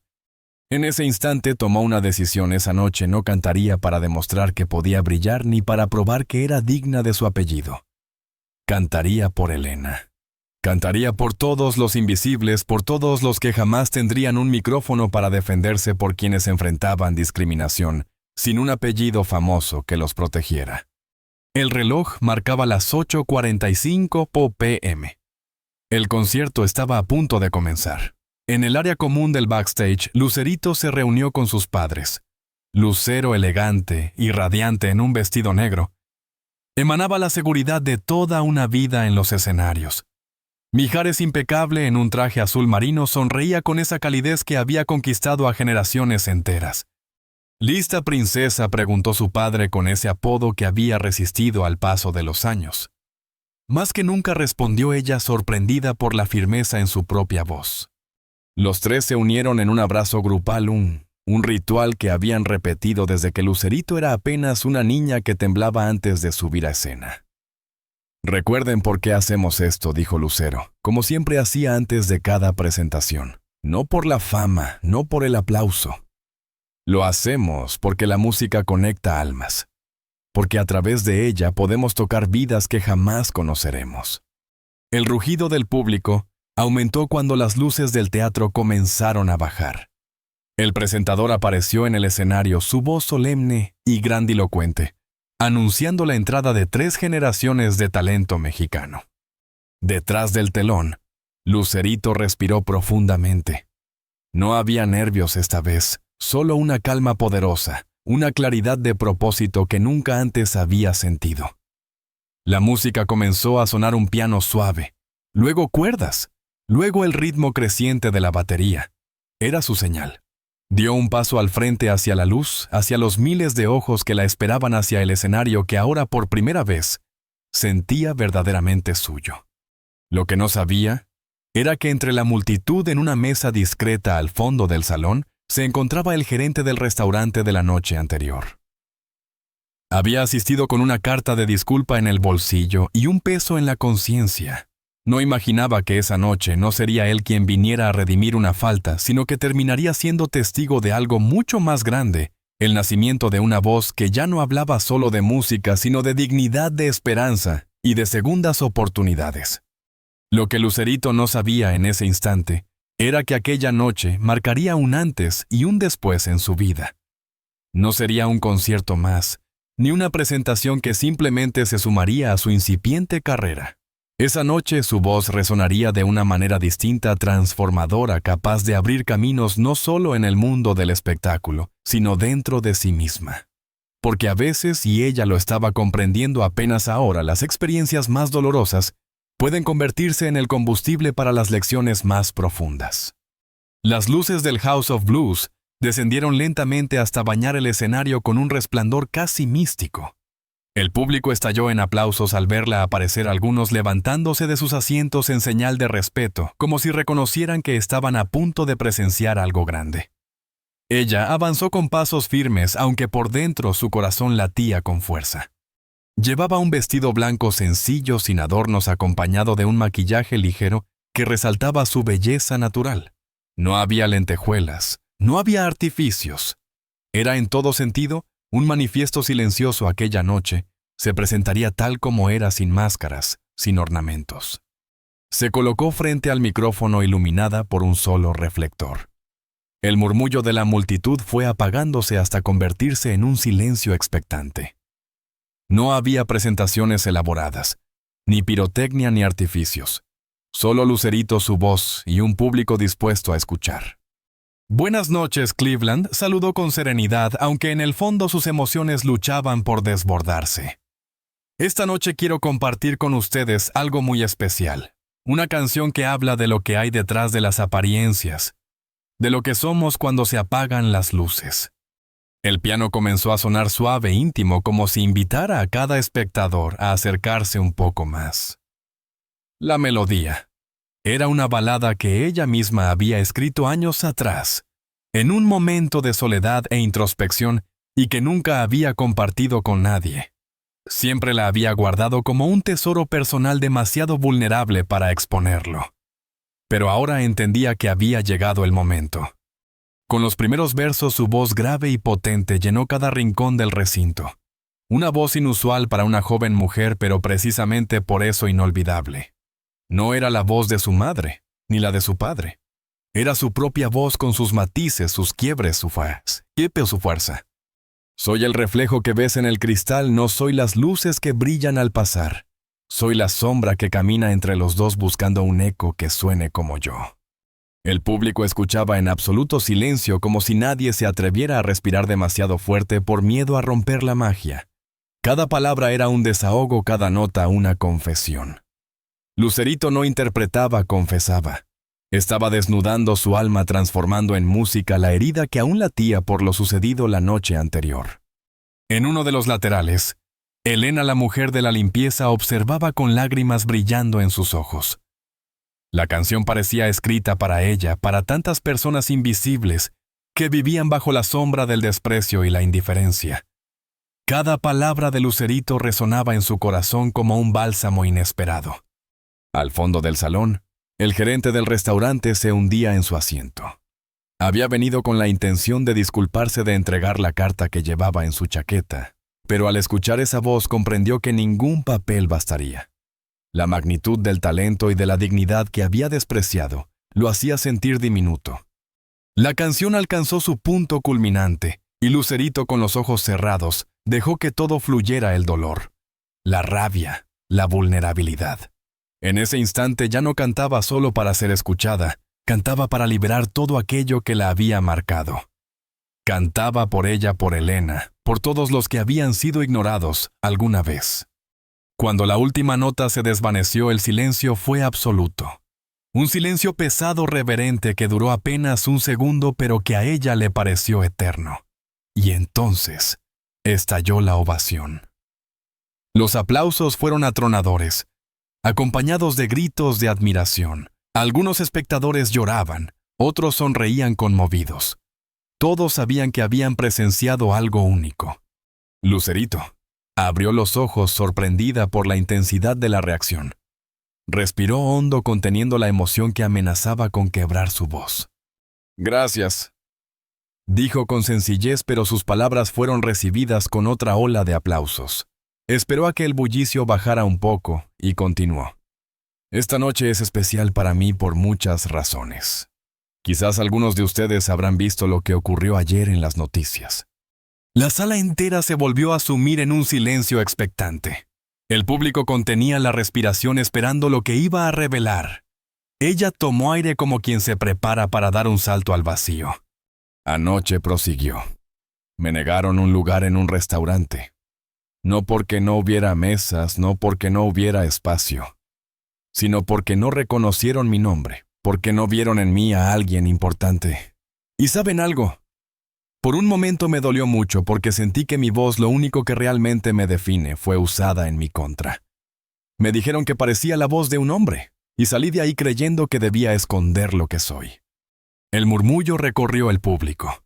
En ese instante tomó una decisión. Esa noche no cantaría para demostrar que podía brillar ni para probar que era digna de su apellido. Cantaría por Elena. Cantaría por todos los invisibles, por todos los que jamás tendrían un micrófono para defenderse por quienes enfrentaban discriminación, sin un apellido famoso que los protegiera. El reloj marcaba las 8:45 p.m. El concierto estaba a punto de comenzar. En el área común del backstage, Lucerito se reunió con sus padres. Lucero, elegante y radiante en un vestido negro, emanaba la seguridad de toda una vida en los escenarios. Mijares, impecable en un traje azul marino, sonreía con esa calidez que había conquistado a generaciones enteras. «¿Lista, princesa?», preguntó su padre con ese apodo que había resistido al paso de los años. Más que nunca respondió ella, sorprendida por la firmeza en su propia voz. Los tres se unieron en un abrazo grupal, un un ritual que habían repetido desde que Lucerito era apenas una niña que temblaba antes de subir a escena. «Recuerden por qué hacemos esto», dijo Lucero, como siempre hacía antes de cada presentación. «No por la fama, no por el aplauso. Lo hacemos porque la música conecta almas, porque a través de ella podemos tocar vidas que jamás conoceremos». El rugido del público aumentó cuando las luces del teatro comenzaron a bajar. El presentador apareció en el escenario, su voz solemne y grandilocuente, anunciando la entrada de 3 generaciones de talento mexicano. Detrás del telón, Lucerito respiró profundamente. No había nervios esta vez, solo una calma poderosa, una claridad de propósito que nunca antes había sentido. La música comenzó a sonar un piano suave, luego cuerdas, luego el ritmo creciente de la batería. Era su señal. Dio un paso al frente hacia la luz, hacia los miles de ojos que la esperaban hacia el escenario que ahora por primera vez sentía verdaderamente suyo. Lo que no sabía era que entre la multitud en una mesa discreta al fondo del salón se encontraba el gerente del restaurante de la noche anterior. Había asistido con una carta de disculpa en el bolsillo y un peso en la conciencia. No imaginaba que esa noche no sería él quien viniera a redimir una falta, sino que terminaría siendo testigo de algo mucho más grande, el nacimiento de una voz que ya no hablaba solo de música, sino de dignidad, de esperanza y de segundas oportunidades. Lo que Lucerito no sabía en ese instante era que aquella noche marcaría un antes y un después en su vida. No sería un concierto más, ni una presentación que simplemente se sumaría a su incipiente carrera. Esa noche su voz resonaría de una manera distinta, transformadora, capaz de abrir caminos no solo en el mundo del espectáculo, sino dentro de sí misma. Porque a veces, y ella lo estaba comprendiendo apenas ahora, las experiencias más dolorosas pueden convertirse en el combustible para las lecciones más profundas. Las luces del House of Blues descendieron lentamente hasta bañar el escenario con un resplandor casi místico. El público estalló en aplausos al verla aparecer, algunos levantándose de sus asientos en señal de respeto, como si reconocieran que estaban a punto de presenciar algo grande. Ella avanzó con pasos firmes, aunque por dentro su corazón latía con fuerza. Llevaba un vestido blanco sencillo, sin adornos, acompañado de un maquillaje ligero que resaltaba su belleza natural. No había lentejuelas, no había artificios. Era en todo sentido un manifiesto silencioso. Aquella noche se presentaría tal como era, sin máscaras, sin ornamentos. Se colocó frente al micrófono iluminada por un solo reflector. El murmullo de la multitud fue apagándose hasta convertirse en un silencio expectante. No había presentaciones elaboradas, ni pirotecnia ni artificios. Solo Lucerito, su voz y un público dispuesto a escuchar. «Buenas noches, Cleveland», saludó con serenidad, aunque en el fondo sus emociones luchaban por desbordarse. «Esta noche quiero compartir con ustedes algo muy especial. Una canción que habla de lo que hay detrás de las apariencias, de lo que somos cuando se apagan las luces». El piano comenzó a sonar suave e íntimo, como si invitara a cada espectador a acercarse un poco más. La melodía era una balada que ella misma había escrito años atrás, en un momento de soledad e introspección, y que nunca había compartido con nadie. Siempre la había guardado como un tesoro personal demasiado vulnerable para exponerlo. Pero ahora entendía que había llegado el momento. Con los primeros versos, su voz grave y potente llenó cada rincón del recinto. Una voz inusual para una joven mujer, pero precisamente por eso inolvidable. No era la voz de su madre, ni la de su padre. Era su propia voz, con sus matices, sus quiebres, su fuerza. «Soy el reflejo que ves en el cristal, no soy las luces que brillan al pasar. Soy la sombra que camina entre los dos buscando un eco que suene como yo». El público escuchaba en absoluto silencio, como si nadie se atreviera a respirar demasiado fuerte por miedo a romper la magia. Cada palabra era un desahogo, cada nota una confesión. Lucerito no interpretaba, confesaba. Estaba desnudando su alma, transformando en música la herida que aún latía por lo sucedido la noche anterior. En uno de los laterales, Elena, la mujer de la limpieza, observaba con lágrimas brillando en sus ojos. La canción parecía escrita para ella, para tantas personas invisibles, que vivían bajo la sombra del desprecio y la indiferencia. Cada palabra de Lucerito resonaba en su corazón como un bálsamo inesperado. Al fondo del salón, el gerente del restaurante se hundía en su asiento. Había venido con la intención de disculparse de entregar la carta que llevaba en su chaqueta, pero al escuchar esa voz comprendió que ningún papel bastaría. La magnitud del talento y de la dignidad que había despreciado lo hacía sentir diminuto. La canción alcanzó su punto culminante, y Lucerito, con los ojos cerrados, dejó que todo fluyera: el dolor, la rabia, la vulnerabilidad. En ese instante ya no cantaba solo para ser escuchada, cantaba para liberar todo aquello que la había marcado. Cantaba por ella, por Elena, por todos los que habían sido ignorados alguna vez. Cuando la última nota se desvaneció, el silencio fue absoluto. Un silencio pesado, reverente, que duró apenas un segundo, pero que a ella le pareció eterno. Y entonces estalló la ovación. Los aplausos fueron atronadores, acompañados de gritos de admiración. Algunos espectadores lloraban, otros sonreían conmovidos. Todos sabían que habían presenciado algo único. Lucerito abrió los ojos, sorprendida por la intensidad de la reacción. Respiró hondo, conteniendo la emoción que amenazaba con quebrar su voz. «Gracias», dijo con sencillez, pero sus palabras fueron recibidas con otra ola de aplausos. Esperó a que el bullicio bajara un poco y continuó. «Esta noche es especial para mí por muchas razones. Quizás algunos de ustedes habrán visto lo que ocurrió ayer en las noticias». La sala entera se volvió a sumir en un silencio expectante. El público contenía la respiración esperando lo que iba a revelar. Ella tomó aire como quien se prepara para dar un salto al vacío. «Anoche», prosiguió, «me negaron un lugar en un restaurante. No porque no hubiera mesas, no porque no hubiera espacio, sino porque no reconocieron mi nombre, porque no vieron en mí a alguien importante. ¿Y saben algo? Por un momento me dolió mucho porque sentí que mi voz, lo único que realmente me define, fue usada en mi contra. Me dijeron que parecía la voz de un hombre, y salí de ahí creyendo que debía esconder lo que soy». El murmullo recorrió el público.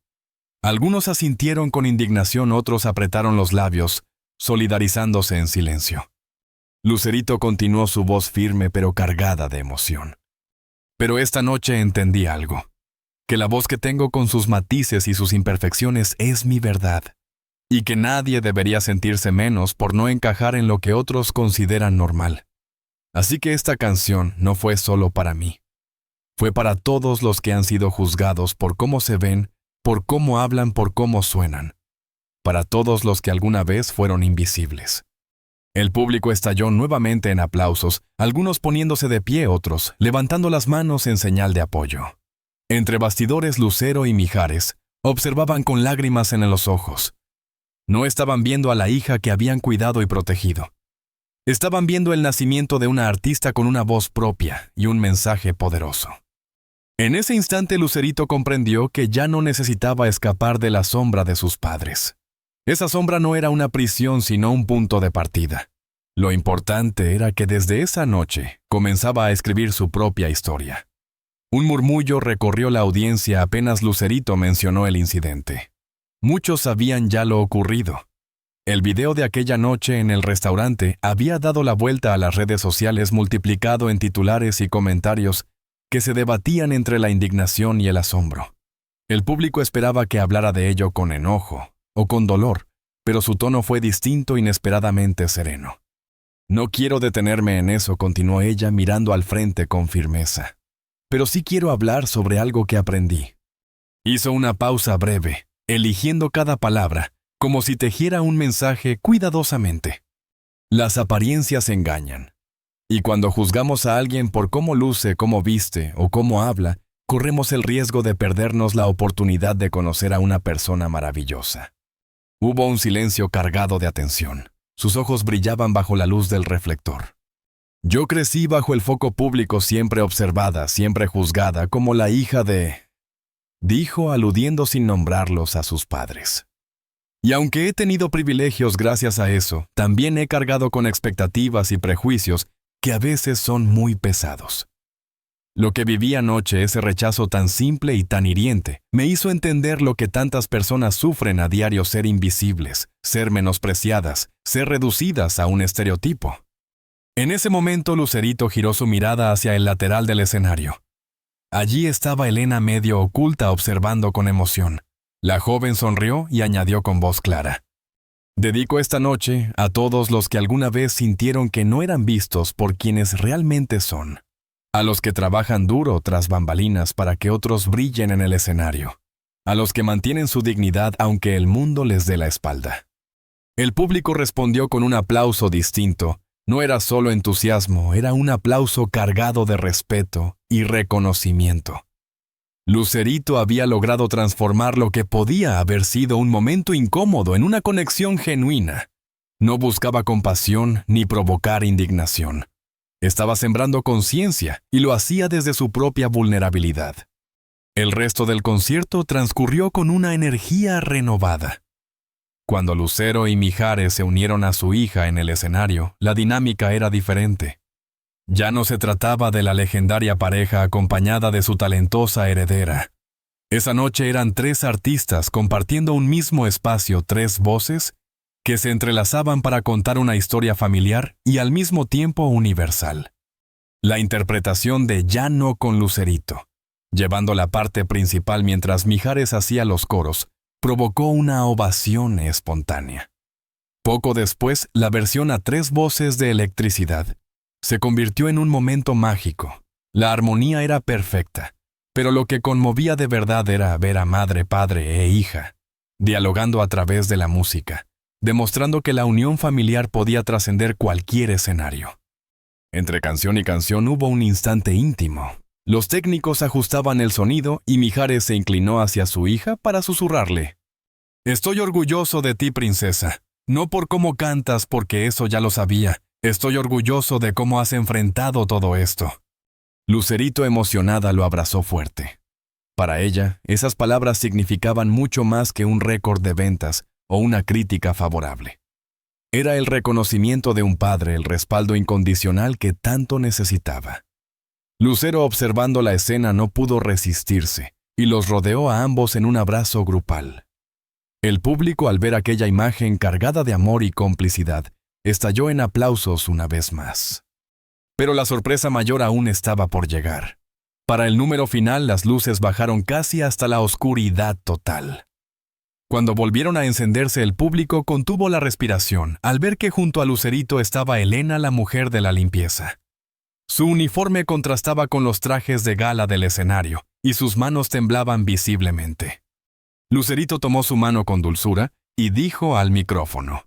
Algunos asintieron con indignación, otros apretaron los labios, solidarizándose en silencio. Lucerito continuó, su voz firme pero cargada de emoción. «Pero esta noche entendí algo. Que la voz que tengo, con sus matices y sus imperfecciones, es mi verdad, y que nadie debería sentirse menos por no encajar en lo que otros consideran normal. Así que esta canción no fue solo para mí. Fue para todos los que han sido juzgados por cómo se ven, por cómo hablan, por cómo suenan. Para todos los que alguna vez fueron invisibles». El público estalló nuevamente en aplausos, algunos poniéndose de pie, otros levantando las manos en señal de apoyo. Entre bastidores, Lucero y Mijares observaban con lágrimas en los ojos. No estaban viendo a la hija que habían cuidado y protegido. Estaban viendo el nacimiento de una artista con una voz propia y un mensaje poderoso. En ese instante, Lucerito comprendió que ya no necesitaba escapar de la sombra de sus padres. Esa sombra no era una prisión, sino un punto de partida. Lo importante era que desde esa noche comenzaba a escribir su propia historia. Un murmullo recorrió la audiencia apenas Lucerito mencionó el incidente. Muchos sabían ya lo ocurrido. El video de aquella noche en el restaurante había dado la vuelta a las redes sociales, multiplicado en titulares y comentarios que se debatían entre la indignación y el asombro. El público esperaba que hablara de ello con enojo o con dolor, pero su tono fue distinto, inesperadamente sereno. «No quiero detenerme en eso», continuó ella mirando al frente con firmeza. «Pero sí quiero hablar sobre algo que aprendí». Hizo una pausa breve, eligiendo cada palabra, como si tejiera un mensaje cuidadosamente. «Las apariencias engañan. Y cuando juzgamos a alguien por cómo luce, cómo viste o cómo habla, corremos el riesgo de perdernos la oportunidad de conocer a una persona maravillosa». Hubo un silencio cargado de atención. Sus ojos brillaban bajo la luz del reflector. «Yo crecí bajo el foco público, siempre observada, siempre juzgada, como la hija de…», dijo, aludiendo sin nombrarlos a sus padres. «Y aunque he tenido privilegios gracias a eso, también he cargado con expectativas y prejuicios que a veces son muy pesados». Lo que viví anoche, ese rechazo tan simple y tan hiriente, me hizo entender lo que tantas personas sufren a diario: ser invisibles, ser menospreciadas, ser reducidas a un estereotipo. En ese momento, Lucerito giró su mirada hacia el lateral del escenario. Allí estaba Elena medio oculta, observando con emoción. La joven sonrió y añadió con voz clara: dedico esta noche a todos los que alguna vez sintieron que no eran vistos por quienes realmente son. A los que trabajan duro tras bambalinas para que otros brillen en el escenario. A los que mantienen su dignidad aunque el mundo les dé la espalda. El público respondió con un aplauso distinto. No era solo entusiasmo, era un aplauso cargado de respeto y reconocimiento. Lucerito había logrado transformar lo que podía haber sido un momento incómodo en una conexión genuina. No buscaba compasión ni provocar indignación. Estaba sembrando conciencia y lo hacía desde su propia vulnerabilidad. El resto del concierto transcurrió con una energía renovada. Cuando Lucero y Mijares se unieron a su hija en el escenario, la dinámica era diferente. Ya no se trataba de la legendaria pareja acompañada de su talentosa heredera. Esa noche eran 3 artistas compartiendo un mismo espacio, 3 voces que se entrelazaban para contar una historia familiar y al mismo tiempo universal. La interpretación de Ya no con Lucerito, llevando la parte principal mientras Mijares hacía los coros, provocó una ovación espontánea. Poco después, la versión a 3 voces de Electricidad se convirtió en un momento mágico. La armonía era perfecta, pero lo que conmovía de verdad era ver a madre, padre e hija dialogando a través de la música, demostrando que la unión familiar podía trascender cualquier escenario. Entre canción y canción hubo un instante íntimo. Los técnicos ajustaban el sonido y Mijares se inclinó hacia su hija para susurrarle: «Estoy orgulloso de ti, princesa. No por cómo cantas, porque eso ya lo sabía. Estoy orgulloso de cómo has enfrentado todo esto». Lucerito, emocionada, lo abrazó fuerte. Para ella, esas palabras significaban mucho más que un récord de ventas o una crítica favorable. Era el reconocimiento de un padre, el respaldo incondicional que tanto necesitaba. Lucero, observando la escena, no pudo resistirse y los rodeó a ambos en un abrazo grupal. El público, al ver aquella imagen cargada de amor y complicidad, estalló en aplausos una vez más. Pero la sorpresa mayor aún estaba por llegar. Para el número final, las luces bajaron casi hasta la oscuridad total. Cuando volvieron a encenderse, el público contuvo la respiración al ver que junto a Lucerito estaba Elena, la mujer de la limpieza. Su uniforme contrastaba con los trajes de gala del escenario, y sus manos temblaban visiblemente. Lucerito tomó su mano con dulzura y dijo al micrófono: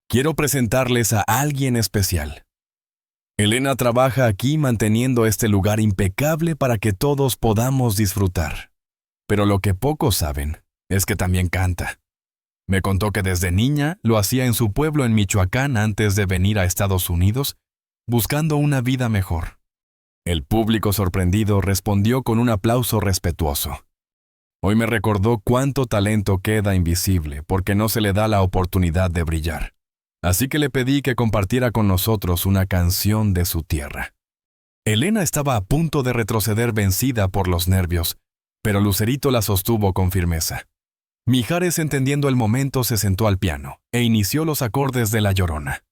«Quiero presentarles a alguien especial. Elena trabaja aquí manteniendo este lugar impecable para que todos podamos disfrutar. Pero lo que pocos saben es que también canta. Me contó que desde niña lo hacía en su pueblo en Michoacán antes de venir a Estados Unidos, buscando una vida mejor». El público, sorprendido, respondió con un aplauso respetuoso. Hoy me recordó cuánto talento queda invisible porque no se le da la oportunidad de brillar. Así que le pedí que compartiera con nosotros una canción de su tierra. Elena estaba a punto de retroceder vencida por los nervios, pero Lucerito la sostuvo con firmeza. Mijares, entendiendo el momento, se sentó al piano e inició los acordes de La Llorona.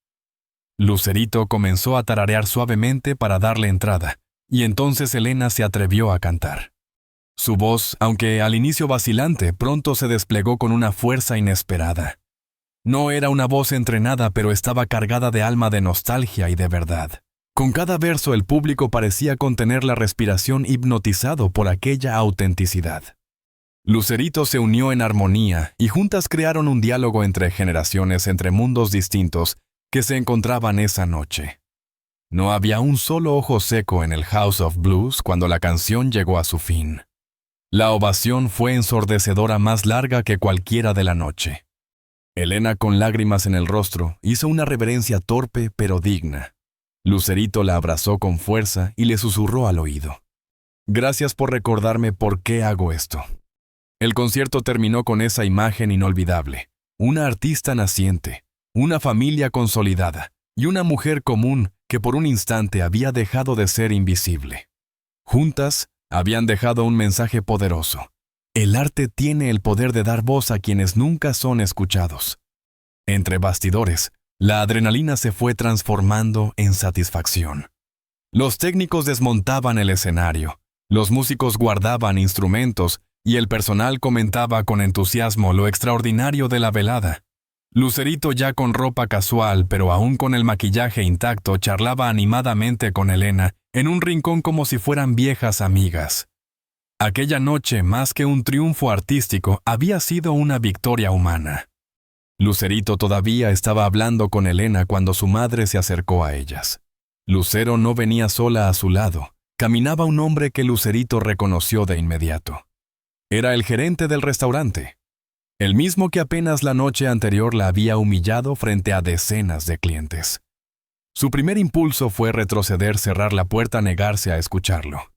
Lucerito comenzó a tararear suavemente para darle entrada, y entonces Elena se atrevió a cantar. Su voz, aunque al inicio vacilante, pronto se desplegó con una fuerza inesperada. No era una voz entrenada, pero estaba cargada de alma, de nostalgia y de verdad. Con cada verso el público parecía contener la respiración, hipnotizado por aquella autenticidad. Lucerito se unió en armonía y juntas crearon un diálogo entre generaciones, entre mundos distintos que se encontraban esa noche. No había un solo ojo seco en el House of Blues cuando la canción llegó a su fin. La ovación fue ensordecedora, más larga que cualquiera de la noche. Elena, con lágrimas en el rostro, hizo una reverencia torpe pero digna. Lucerito la abrazó con fuerza y le susurró al oído: «Gracias por recordarme por qué hago esto». El concierto terminó con esa imagen inolvidable: una artista naciente, una familia consolidada y una mujer común que por un instante había dejado de ser invisible. Juntas, habían dejado un mensaje poderoso. El arte tiene el poder de dar voz a quienes nunca son escuchados. Entre bastidores, la adrenalina se fue transformando en satisfacción. Los técnicos desmontaban el escenario, los músicos guardaban instrumentos y el personal comentaba con entusiasmo lo extraordinario de la velada. Lucerito, ya con ropa casual pero aún con el maquillaje intacto, charlaba animadamente con Elena en un rincón como si fueran viejas amigas. Aquella noche, más que un triunfo artístico, había sido una victoria humana. Lucerito todavía estaba hablando con Elena cuando su madre se acercó a ellas. Lucero no venía sola a su lado. Caminaba un hombre que Lucerito reconoció de inmediato. Era el gerente del restaurante, el mismo que apenas la noche anterior la había humillado frente a decenas de clientes. Su primer impulso fue retroceder, cerrar la puerta, negarse a escucharlo.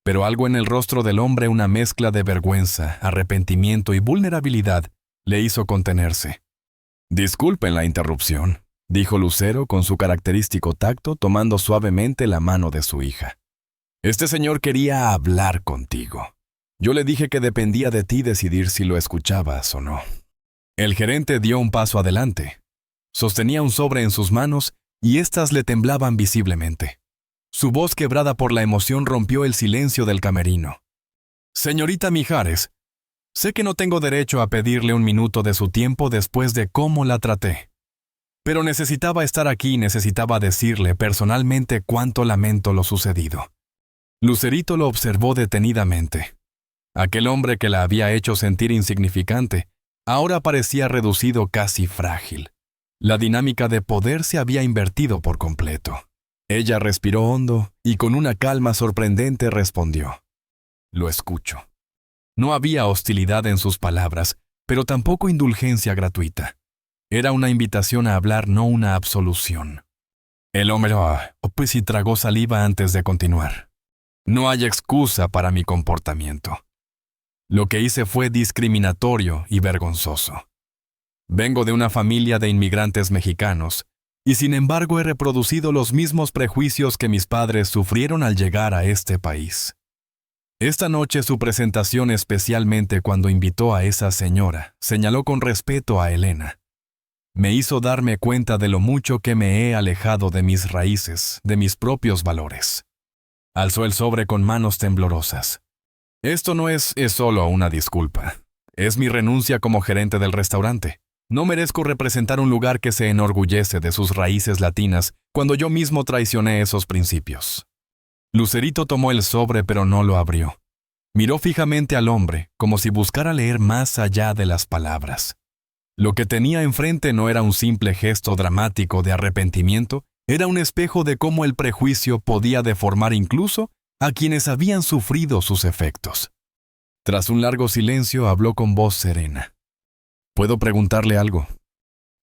Pero algo en el rostro del hombre, una mezcla de vergüenza, arrepentimiento y vulnerabilidad, le hizo contenerse. «Disculpen la interrupción», dijo Lucero con su característico tacto, tomando suavemente la mano de su hija. «Este señor quería hablar contigo. Yo le dije que dependía de ti decidir si lo escuchabas o no». El gerente dio un paso adelante. Sostenía un sobre en sus manos y éstas le temblaban visiblemente. Su voz, quebrada por la emoción, rompió el silencio del camerino. «Señorita Mijares, sé que no tengo derecho a pedirle un minuto de su tiempo después de cómo la traté. Pero necesitaba estar aquí, necesitaba decirle personalmente cuánto lamento lo sucedido». Lucerito lo observó detenidamente. Aquel hombre que la había hecho sentir insignificante, ahora parecía reducido, casi frágil. La dinámica de poder se había invertido por completo. Ella respiró hondo y con una calma sorprendente respondió: «Lo escucho». No había hostilidad en sus palabras, pero tampoco indulgencia gratuita. Era una invitación a hablar, no una absolución. El hombre pues y tragó saliva antes de continuar. «No hay excusa para mi comportamiento. Lo que hice fue discriminatorio y vergonzoso. Vengo de una familia de inmigrantes mexicanos, y sin embargo he reproducido los mismos prejuicios que mis padres sufrieron al llegar a este país. Esta noche su presentación, especialmente cuando invitó a esa señora, señaló con respeto a Elena, me hizo darme cuenta de lo mucho que me he alejado de mis raíces, de mis propios valores». Alzó el sobre con manos temblorosas. «Esto no es solo una disculpa. Es mi renuncia como gerente del restaurante. No merezco representar un lugar que se enorgullece de sus raíces latinas cuando yo mismo traicioné esos principios». Lucerito tomó el sobre pero no lo abrió. Miró fijamente al hombre, como si buscara leer más allá de las palabras. Lo que tenía enfrente no era un simple gesto dramático de arrepentimiento, era un espejo de cómo el prejuicio podía deformar incluso a quienes habían sufrido sus efectos. Tras un largo silencio, habló con voz serena. «¿Puedo preguntarle algo?».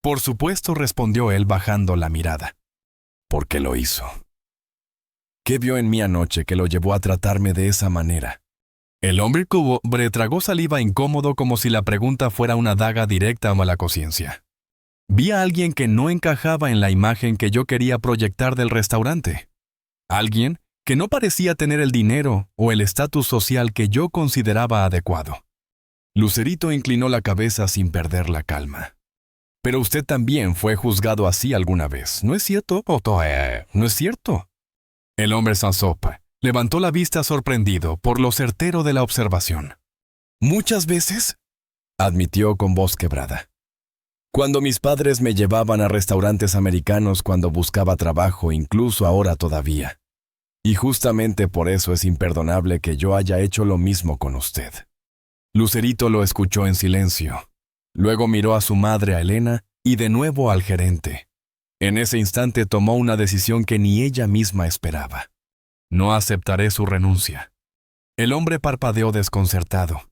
«Por supuesto», respondió él bajando la mirada. «¿Por qué lo hizo? ¿Qué vio en mí anoche que lo llevó a tratarme de esa manera?». El hombre tragó saliva incómodo, como si la pregunta fuera una daga directa a la conciencia. «Vi a alguien que no encajaba en la imagen que yo quería proyectar del restaurante. Alguien que no parecía tener el dinero o el estatus social que yo consideraba adecuado». Lucerito inclinó la cabeza sin perder la calma. «Pero usted también fue juzgado así alguna vez, ¿no es cierto, Otto? ¿No es cierto?». El hombre Sansopa levantó la vista sorprendido por lo certero de la observación. «Muchas veces», admitió con voz quebrada. «Cuando mis padres me llevaban a restaurantes americanos cuando buscaba trabajo, incluso ahora todavía. Y justamente por eso es imperdonable que yo haya hecho lo mismo con usted». Lucerito lo escuchó en silencio. Luego miró a su madre, a Elena, y de nuevo al gerente. En ese instante tomó una decisión que ni ella misma esperaba. «No aceptaré su renuncia». El hombre parpadeó desconcertado.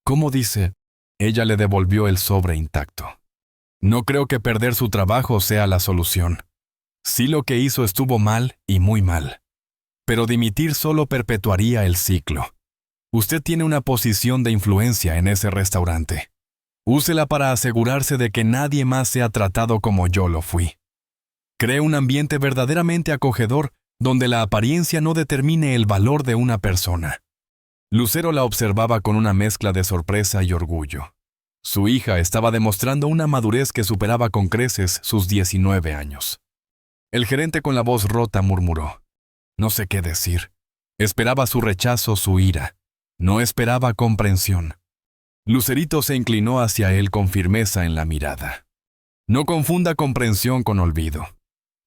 «¿Cómo dice?». Ella le devolvió el sobre intacto. «No creo que perder su trabajo sea la solución. Sí, lo que hizo estuvo mal y muy mal. Pero dimitir solo perpetuaría el ciclo. Usted tiene una posición de influencia en ese restaurante. Úsela para asegurarse de que nadie más sea tratado como yo lo fui. Cree un ambiente verdaderamente acogedor donde la apariencia no determine el valor de una persona. Lucero la observaba con una mezcla de sorpresa y orgullo. Su hija estaba demostrando una madurez que superaba con creces sus 19 años. El gerente con la voz rota murmuró: «No sé qué decir». Esperaba su rechazo, su ira. No esperaba comprensión. Lucerito se inclinó hacia él con firmeza en la mirada. «No confunda comprensión con olvido.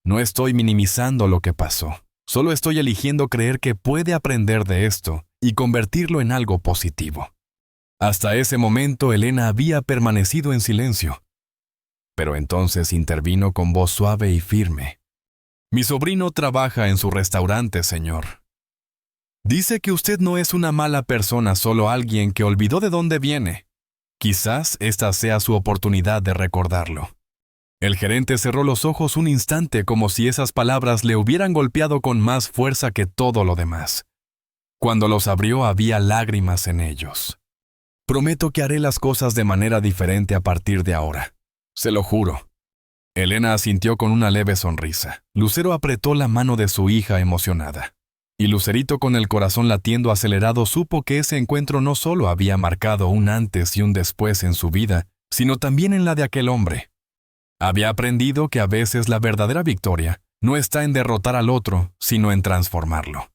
No estoy minimizando lo que pasó. Solo estoy eligiendo creer que puede aprender de esto y convertirlo en algo positivo». Hasta ese momento, Elena había permanecido en silencio. Pero entonces intervino con voz suave y firme. «Mi sobrino trabaja en su restaurante, señor. Dice que usted no es una mala persona, solo alguien que olvidó de dónde viene. Quizás esta sea su oportunidad de recordarlo». El gerente cerró los ojos un instante como si esas palabras le hubieran golpeado con más fuerza que todo lo demás. Cuando los abrió había lágrimas en ellos. «Prometo que haré las cosas de manera diferente a partir de ahora. Se lo juro». Elena asintió con una leve sonrisa. Lucero apretó la mano de su hija emocionada. Y Lucerito, con el corazón latiendo acelerado, supo que ese encuentro no solo había marcado un antes y un después en su vida, sino también en la de aquel hombre. Había aprendido que a veces la verdadera victoria no está en derrotar al otro, sino en transformarlo.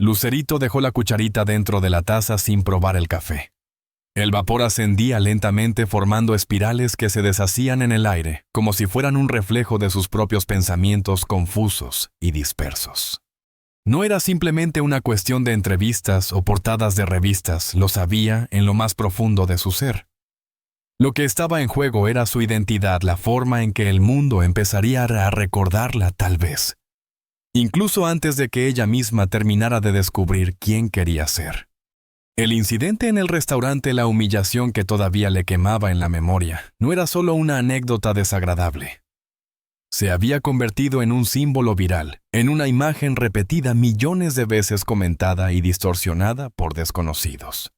Lucerito dejó la cucharita dentro de la taza sin probar el café. El vapor ascendía lentamente formando espirales que se deshacían en el aire, como si fueran un reflejo de sus propios pensamientos confusos y dispersos. No era simplemente una cuestión de entrevistas o portadas de revistas, lo sabía en lo más profundo de su ser. Lo que estaba en juego era su identidad, la forma en que el mundo empezaría a recordarla tal vez, incluso antes de que ella misma terminara de descubrir quién quería ser. El incidente en el restaurante, la humillación que todavía le quemaba en la memoria, no era solo una anécdota desagradable. Se había convertido en un símbolo viral, en una imagen repetida millones de veces, comentada y distorsionada por desconocidos.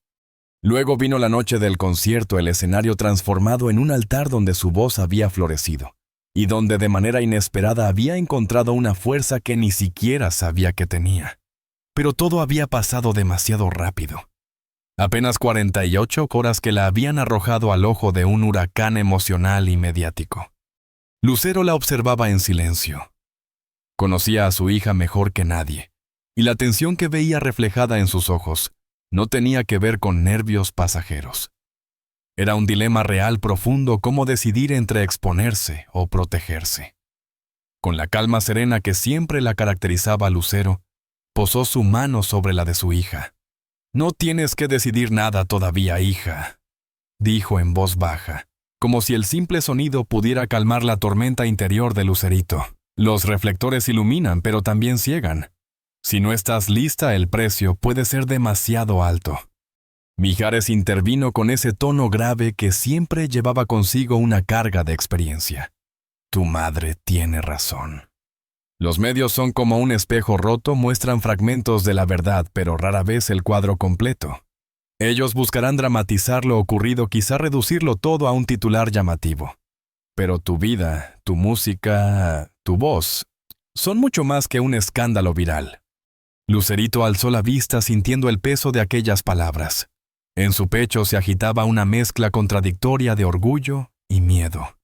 Luego vino la noche del concierto, el escenario transformado en un altar donde su voz había florecido, y donde de manera inesperada había encontrado una fuerza que ni siquiera sabía que tenía. Pero todo había pasado demasiado rápido. Apenas 48 horas que la habían arrojado al ojo de un huracán emocional y mediático. Lucero la observaba en silencio. Conocía a su hija mejor que nadie, y la tensión que veía reflejada en sus ojos no tenía que ver con nervios pasajeros. Era un dilema real profundo: cómo decidir entre exponerse o protegerse. Con la calma serena que siempre la caracterizaba a Lucero, posó su mano sobre la de su hija. «No tienes que decidir nada todavía, hija», dijo en voz baja, como si el simple sonido pudiera calmar la tormenta interior de Lucerito. «Los reflectores iluminan, pero también ciegan. Si no estás lista, el precio puede ser demasiado alto». Mijares intervino con ese tono grave que siempre llevaba consigo una carga de experiencia. «Tu madre tiene razón. Los medios son como un espejo roto, muestran fragmentos de la verdad, pero rara vez el cuadro completo. Ellos buscarán dramatizar lo ocurrido, quizá reducirlo todo a un titular llamativo. Pero tu vida, tu música, tu voz, son mucho más que un escándalo viral». Lucerito alzó la vista sintiendo el peso de aquellas palabras. En su pecho se agitaba una mezcla contradictoria de orgullo y miedo.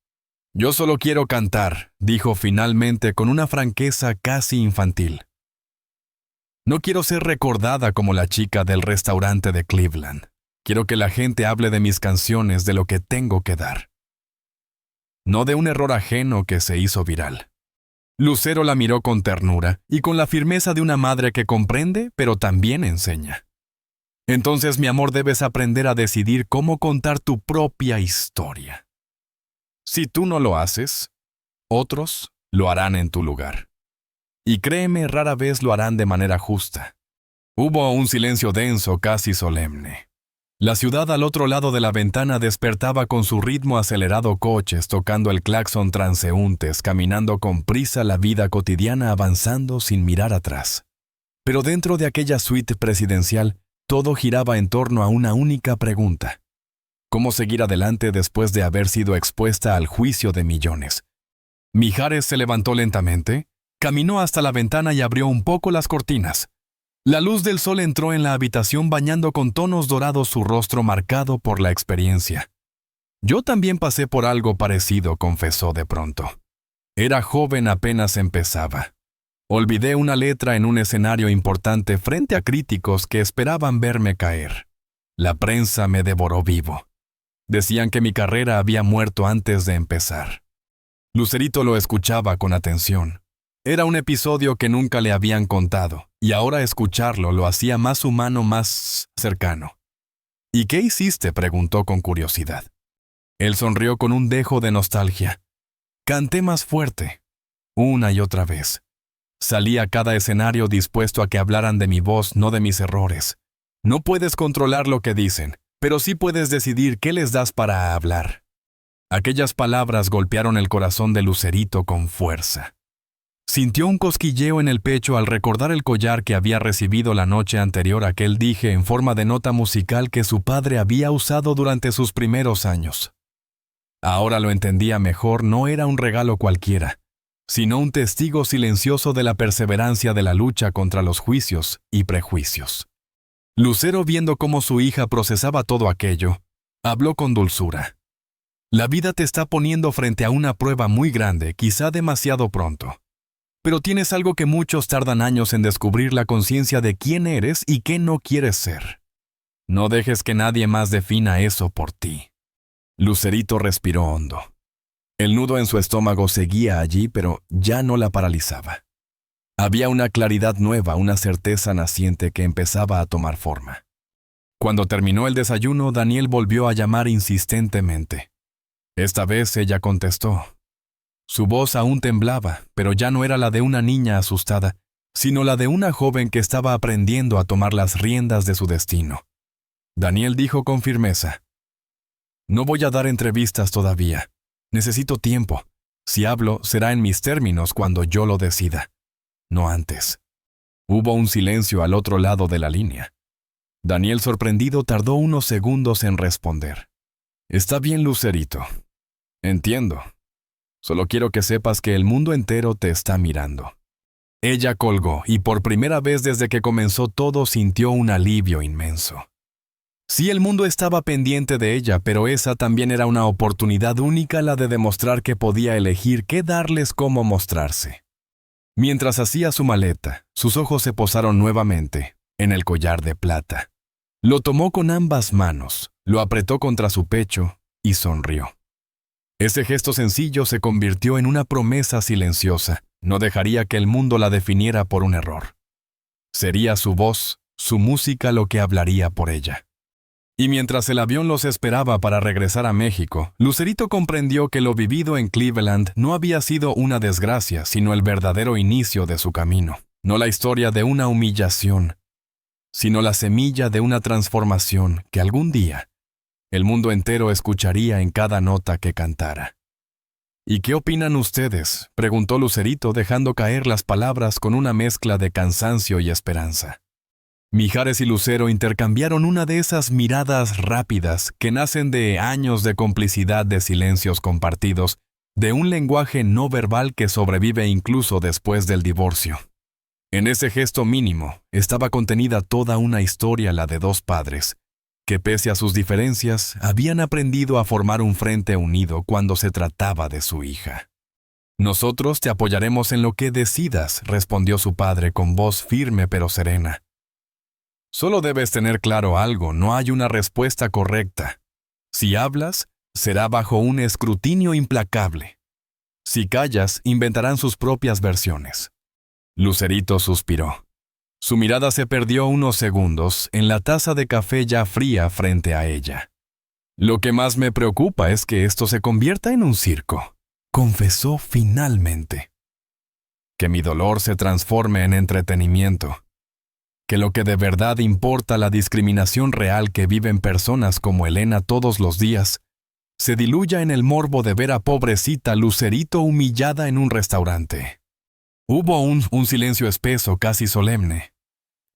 «Yo solo quiero cantar», dijo finalmente con una franqueza casi infantil. «No quiero ser recordada como la chica del restaurante de Cleveland. Quiero que la gente hable de mis canciones, de lo que tengo que dar. No de un error ajeno que se hizo viral». Lucero la miró con ternura y con la firmeza de una madre que comprende, pero también enseña. «Entonces, mi amor, debes aprender a decidir cómo contar tu propia historia. Si tú no lo haces, otros lo harán en tu lugar. Y créeme, rara vez lo harán de manera justa». Hubo un silencio denso, casi solemne. La ciudad al otro lado de la ventana despertaba con su ritmo acelerado: coches tocando el claxon, transeúntes caminando con prisa, la vida cotidiana avanzando sin mirar atrás. Pero dentro de aquella suite presidencial, todo giraba en torno a una única pregunta: ¿cómo seguir adelante después de haber sido expuesta al juicio de millones? Mijares se levantó lentamente, Caminó hasta la ventana y abrió un poco las cortinas. La luz del sol entró en la habitación bañando con tonos dorados su rostro marcado por la experiencia. Yo también pasé por algo parecido, confesó de pronto. Era joven, apenas empezaba. Olvidé una letra en un escenario importante frente a críticos que esperaban verme caer. La prensa me devoró vivo. Decían que mi carrera había muerto antes de empezar. Lucerito lo escuchaba con atención. Era un episodio que nunca le habían contado, y ahora escucharlo lo hacía más humano, más cercano. ¿Y qué hiciste?, preguntó con curiosidad. Él sonrió con un dejo de nostalgia. Canté más fuerte, una y otra vez. Salí a cada escenario dispuesto a que hablaran de mi voz, no de mis errores. No puedes controlar lo que dicen, pero sí puedes decidir qué les das para hablar. Aquellas palabras golpearon el corazón de Lucerito con fuerza. Sintió un cosquilleo en el pecho al recordar el collar que había recibido la noche anterior a aquel dije en forma de nota musical que su padre había usado durante sus primeros años. Ahora lo entendía mejor, no era un regalo cualquiera, sino un testigo silencioso de la perseverancia de la lucha contra los juicios y prejuicios. Lucero, viendo cómo su hija procesaba todo aquello, habló con dulzura. La vida te está poniendo frente a una prueba muy grande, quizá demasiado pronto. Pero tienes algo que muchos tardan años en descubrir: la conciencia de quién eres y qué no quieres ser. No dejes que nadie más defina eso por ti. Lucerito respiró hondo. El nudo en su estómago seguía allí, pero ya no la paralizaba. Había una claridad nueva, una certeza naciente que empezaba a tomar forma. Cuando terminó el desayuno, Daniel volvió a llamar insistentemente. Esta vez ella contestó. Su voz aún temblaba, pero ya no era la de una niña asustada, sino la de una joven que estaba aprendiendo a tomar las riendas de su destino. Daniel dijo con firmeza: No voy a dar entrevistas todavía. Necesito tiempo. Si hablo, será en mis términos cuando yo lo decida. No antes. Hubo un silencio al otro lado de la línea. Daniel, sorprendido, tardó unos segundos en responder. Está bien, Lucerito. Entiendo. Solo quiero que sepas que el mundo entero te está mirando. Ella colgó y por primera vez desde que comenzó todo sintió un alivio inmenso. Sí, el mundo estaba pendiente de ella, pero esa también era una oportunidad única, la de demostrar que podía elegir qué darles, cómo mostrarse. Mientras hacía su maleta, sus ojos se posaron nuevamente en el collar de plata. Lo tomó con ambas manos, lo apretó contra su pecho y sonrió. Ese gesto sencillo se convirtió en una promesa silenciosa. No dejaría que el mundo la definiera por un error. Sería su voz, su música lo que hablaría por ella. Y mientras el avión los esperaba para regresar a México, Lucerito comprendió que lo vivido en Cleveland no había sido una desgracia, sino el verdadero inicio de su camino. No la historia de una humillación, sino la semilla de una transformación que algún día el mundo entero escucharía en cada nota que cantara. ¿Y qué opinan ustedes?, preguntó Lucerito, dejando caer las palabras con una mezcla de cansancio y esperanza. Mijares y Lucero intercambiaron una de esas miradas rápidas que nacen de años de complicidad, de silencios compartidos, de un lenguaje no verbal que sobrevive incluso después del divorcio. En ese gesto mínimo estaba contenida toda una historia, la de dos padres, que pese a sus diferencias, habían aprendido a formar un frente unido cuando se trataba de su hija. Nosotros te apoyaremos en lo que decidas, respondió su padre con voz firme pero serena. Solo debes tener claro algo: no hay una respuesta correcta. Si hablas, será bajo un escrutinio implacable. Si callas, inventarán sus propias versiones. Lucerito suspiró. Su mirada se perdió unos segundos en la taza de café ya fría frente a ella. Lo que más me preocupa es que esto se convierta en un circo, confesó finalmente. Que mi dolor se transforme en entretenimiento. Que lo que de verdad importa, la discriminación real que viven personas como Elena todos los días, se diluya en el morbo de ver a pobrecita Lucerito humillada en un restaurante. Hubo un silencio espeso, casi solemne.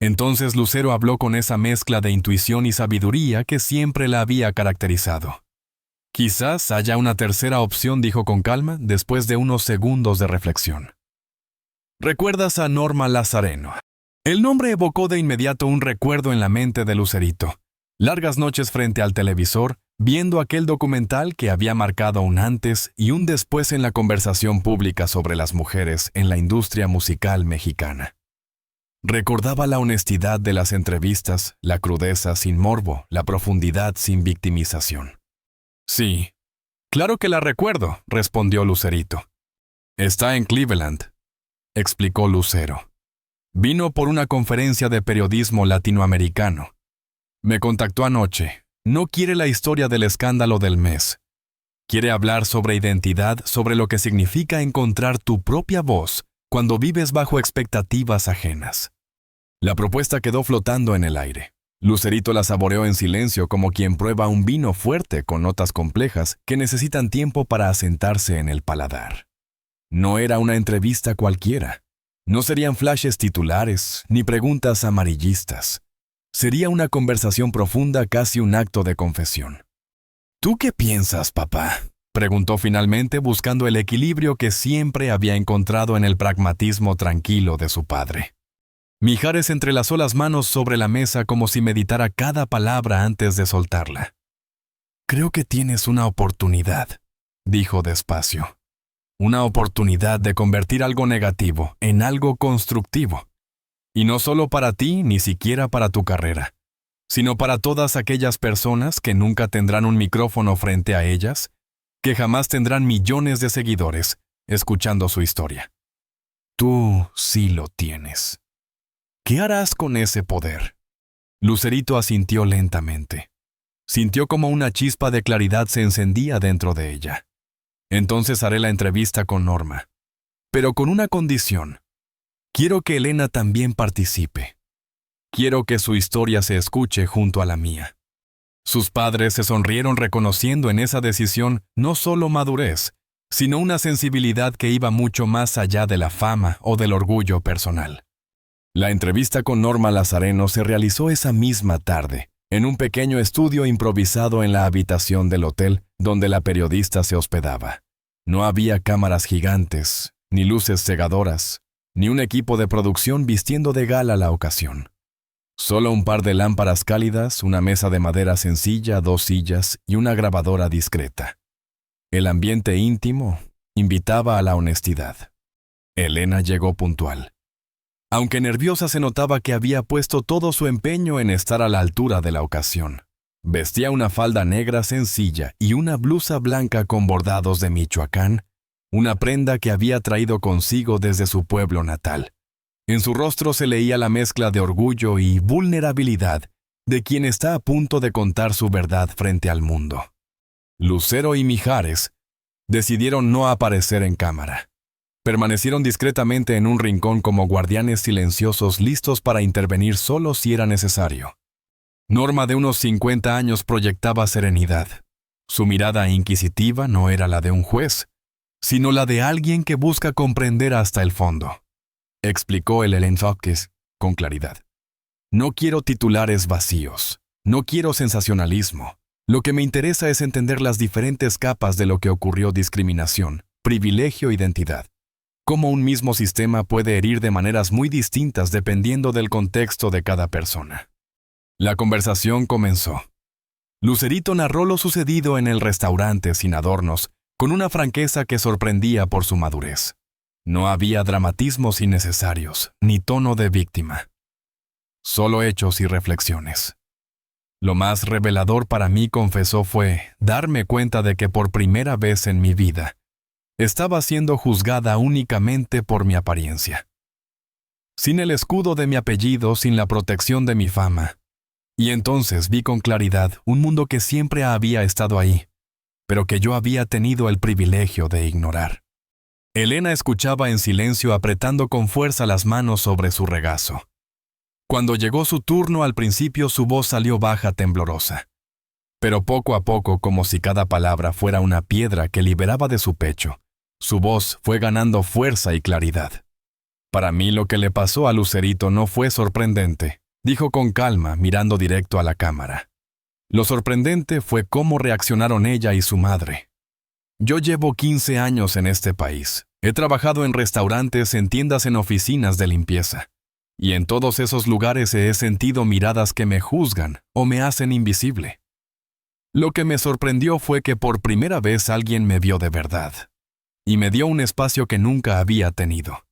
Entonces Lucero habló con esa mezcla de intuición y sabiduría que siempre la había caracterizado. Quizás haya una tercera opción, dijo con calma, después de unos segundos de reflexión. ¿Recuerdas a Norma Lazareno? El nombre evocó de inmediato un recuerdo en la mente de Lucerito. Largas noches frente al televisor, viendo aquel documental que había marcado un antes y un después en la conversación pública sobre las mujeres en la industria musical mexicana. Recordaba la honestidad de las entrevistas, la crudeza sin morbo, la profundidad sin victimización. Sí, claro que la recuerdo, respondió Lucerito. Está en Cleveland, explicó Lucero. Vino por una conferencia de periodismo latinoamericano. Me contactó anoche. No quiere la historia del escándalo del mes. Quiere hablar sobre identidad, sobre lo que significa encontrar tu propia voz cuando vives bajo expectativas ajenas. La propuesta quedó flotando en el aire. Lucerito la saboreó en silencio como quien prueba un vino fuerte con notas complejas que necesitan tiempo para asentarse en el paladar. No era una entrevista cualquiera. No serían flashes titulares ni preguntas amarillistas. Sería una conversación profunda, casi un acto de confesión. ¿Tú qué piensas, papá?, preguntó finalmente buscando el equilibrio que siempre había encontrado en el pragmatismo tranquilo de su padre. Mijares entrelazó las manos sobre la mesa como si meditara cada palabra antes de soltarla. Creo que tienes una oportunidad, dijo despacio. Una oportunidad de convertir algo negativo en algo constructivo. Y no solo para ti, ni siquiera para tu carrera, sino para todas aquellas personas que nunca tendrán un micrófono frente a ellas, que jamás tendrán millones de seguidores escuchando su historia. Tú sí lo tienes. ¿Qué harás con ese poder? Lucerito asintió lentamente. Sintió como una chispa de claridad se encendía dentro de ella. Entonces haré la entrevista con Norma, pero con una condición. Quiero que Elena también participe. Quiero que su historia se escuche junto a la mía. Sus padres se sonrieron reconociendo en esa decisión no solo madurez, sino una sensibilidad que iba mucho más allá de la fama o del orgullo personal. La entrevista con Norma Lazareno se realizó esa misma tarde, en un pequeño estudio improvisado en la habitación del hotel donde la periodista se hospedaba. No había cámaras gigantes, ni luces cegadoras, ni un equipo de producción vistiendo de gala la ocasión. Solo un par de lámparas cálidas, una mesa de madera sencilla, 2 sillas y una grabadora discreta. El ambiente íntimo invitaba a la honestidad. Elena llegó puntual. Aunque nerviosa, se notaba que había puesto todo su empeño en estar a la altura de la ocasión. Vestía una falda negra sencilla y una blusa blanca con bordados de Michoacán, una prenda que había traído consigo desde su pueblo natal. En su rostro se leía la mezcla de orgullo y vulnerabilidad de quien está a punto de contar su verdad frente al mundo. Lucero y Mijares decidieron no aparecer en cámara. Permanecieron discretamente en un rincón como guardianes silenciosos listos para intervenir solo si era necesario. Norma, de unos 50 años, proyectaba serenidad. Su mirada inquisitiva no era la de un juez, sino la de alguien que busca comprender hasta el fondo. Explicó el enfoque con claridad. No quiero titulares vacíos, no quiero sensacionalismo. Lo que me interesa es entender las diferentes capas de lo que ocurrió: discriminación, privilegio, identidad. Cómo un mismo sistema puede herir de maneras muy distintas dependiendo del contexto de cada persona. La conversación comenzó. Lucerito narró lo sucedido en el restaurante sin adornos, con una franqueza que sorprendía por su madurez. No había dramatismos innecesarios, ni tono de víctima. Solo hechos y reflexiones. Lo más revelador para mí, confesó, fue darme cuenta de que por primera vez en mi vida estaba siendo juzgada únicamente por mi apariencia. Sin el escudo de mi apellido, sin la protección de mi fama. Y entonces vi con claridad un mundo que siempre había estado ahí, pero que yo había tenido el privilegio de ignorar. Elena escuchaba en silencio, apretando con fuerza las manos sobre su regazo. Cuando llegó su turno, al principio su voz salió baja, temblorosa. Pero poco a poco, como si cada palabra fuera una piedra que liberaba de su pecho, su voz fue ganando fuerza y claridad. Para mí lo que le pasó a Lucerito no fue sorprendente, dijo con calma, mirando directo a la cámara. Lo sorprendente fue cómo reaccionaron ella y su madre. Yo llevo 15 años en este país. He trabajado en restaurantes, en tiendas, en oficinas de limpieza. Y en todos esos lugares he sentido miradas que me juzgan o me hacen invisible. Lo que me sorprendió fue que por primera vez alguien me vio de verdad. Y me dio un espacio que nunca había tenido.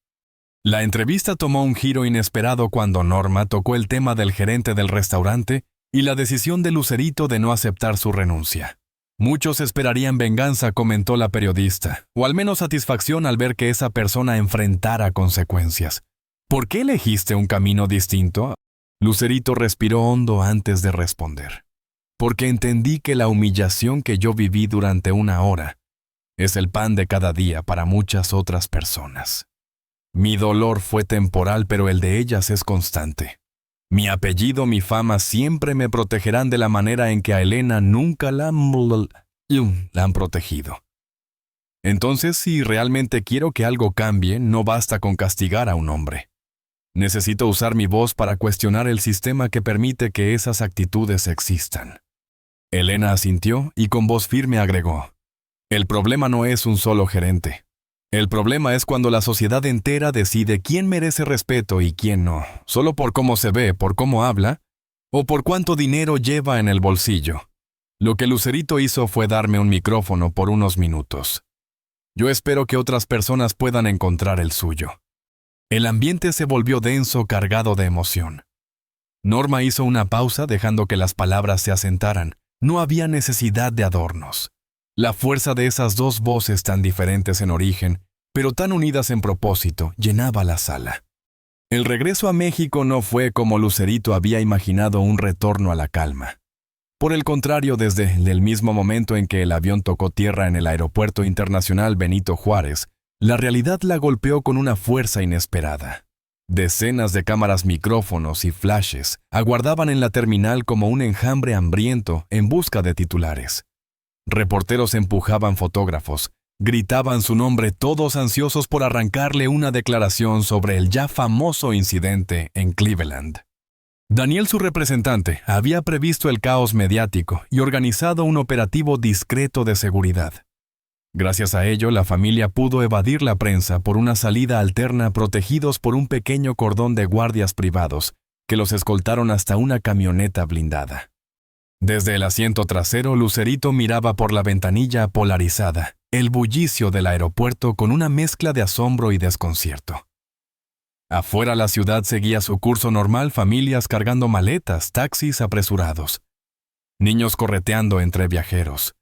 La entrevista tomó un giro inesperado cuando Norma tocó el tema del gerente del restaurante y la decisión de Lucerito de no aceptar su renuncia. Muchos esperarían venganza, comentó la periodista, o al menos satisfacción al ver que esa persona enfrentara consecuencias. ¿Por qué elegiste un camino distinto? Lucerito respiró hondo antes de responder. Porque entendí que la humillación que yo viví durante una hora es el pan de cada día para muchas otras personas. Mi dolor fue temporal, pero el de ellas es constante. Mi apellido, mi fama siempre me protegerán de la manera en que a Elena nunca la han protegido. Entonces, si realmente quiero que algo cambie, no basta con castigar a un hombre. Necesito usar mi voz para cuestionar el sistema que permite que esas actitudes existan. Elena asintió y con voz firme agregó: el problema no es un solo gerente. El problema es cuando la sociedad entera decide quién merece respeto y quién no, solo por cómo se ve, por cómo habla, o por cuánto dinero lleva en el bolsillo. Lo que Lucerito hizo fue darme un micrófono por unos minutos. Yo espero que otras personas puedan encontrar el suyo. El ambiente se volvió denso, cargado de emoción. Norma hizo una pausa dejando que las palabras se asentaran. No había necesidad de adornos. La fuerza de esas dos voces tan diferentes en origen, pero tan unidas en propósito, llenaba la sala. El regreso a México no fue como Lucerito había imaginado un retorno a la calma. Por el contrario, desde el mismo momento en que el avión tocó tierra en el Aeropuerto Internacional Benito Juárez, la realidad la golpeó con una fuerza inesperada. Decenas de cámaras, micrófonos y flashes aguardaban en la terminal como un enjambre hambriento en busca de titulares. Reporteros empujaban fotógrafos, gritaban su nombre, todos ansiosos por arrancarle una declaración sobre el ya famoso incidente en Cleveland. Daniel, su representante, había previsto el caos mediático y organizado un operativo discreto de seguridad. Gracias a ello, la familia pudo evadir la prensa por una salida alterna protegidos por un pequeño cordón de guardias privados que los escoltaron hasta una camioneta blindada. Desde el asiento trasero, Lucerito miraba por la ventanilla polarizada el bullicio del aeropuerto con una mezcla de asombro y desconcierto. Afuera la ciudad seguía su curso normal, familias cargando maletas, taxis apresurados, niños correteando entre viajeros.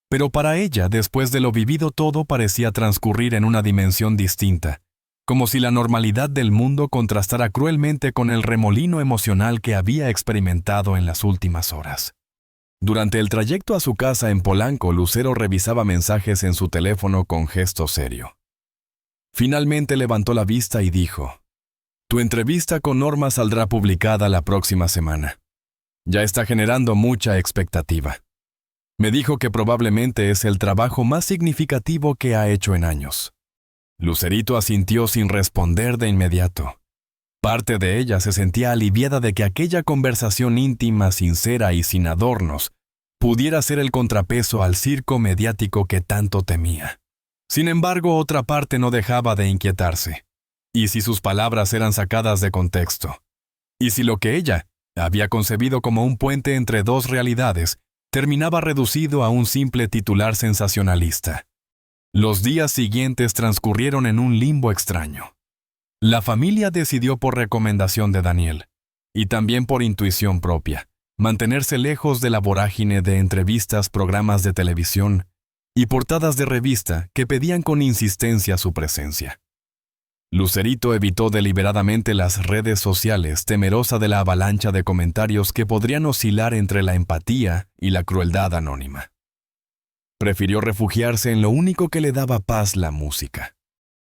Pero para ella, después de lo vivido, todo parecía transcurrir en una dimensión distinta, como si la normalidad del mundo contrastara cruelmente con el remolino emocional que había experimentado en las últimas horas. Durante el trayecto a su casa en Polanco, Lucero revisaba mensajes en su teléfono con gesto serio. Finalmente levantó la vista y dijo: «Tu entrevista con Norma saldrá publicada la próxima semana. Ya está generando mucha expectativa. Me dijo que probablemente es el trabajo más significativo que ha hecho en años». Lucerito asintió sin responder de inmediato. Parte de ella se sentía aliviada de que aquella conversación íntima, sincera y sin adornos pudiera ser el contrapeso al circo mediático que tanto temía. Sin embargo, otra parte no dejaba de inquietarse. ¿Y si sus palabras eran sacadas de contexto? ¿Y si lo que ella había concebido como un puente entre dos realidades terminaba reducido a un simple titular sensacionalista? Los días siguientes transcurrieron en un limbo extraño. La familia decidió por recomendación de Daniel, y también por intuición propia, mantenerse lejos de la vorágine de entrevistas, programas de televisión y portadas de revista que pedían con insistencia su presencia. Lucerito evitó deliberadamente las redes sociales, temerosa de la avalancha de comentarios que podrían oscilar entre la empatía y la crueldad anónima. Prefirió refugiarse en lo único que le daba paz: la música.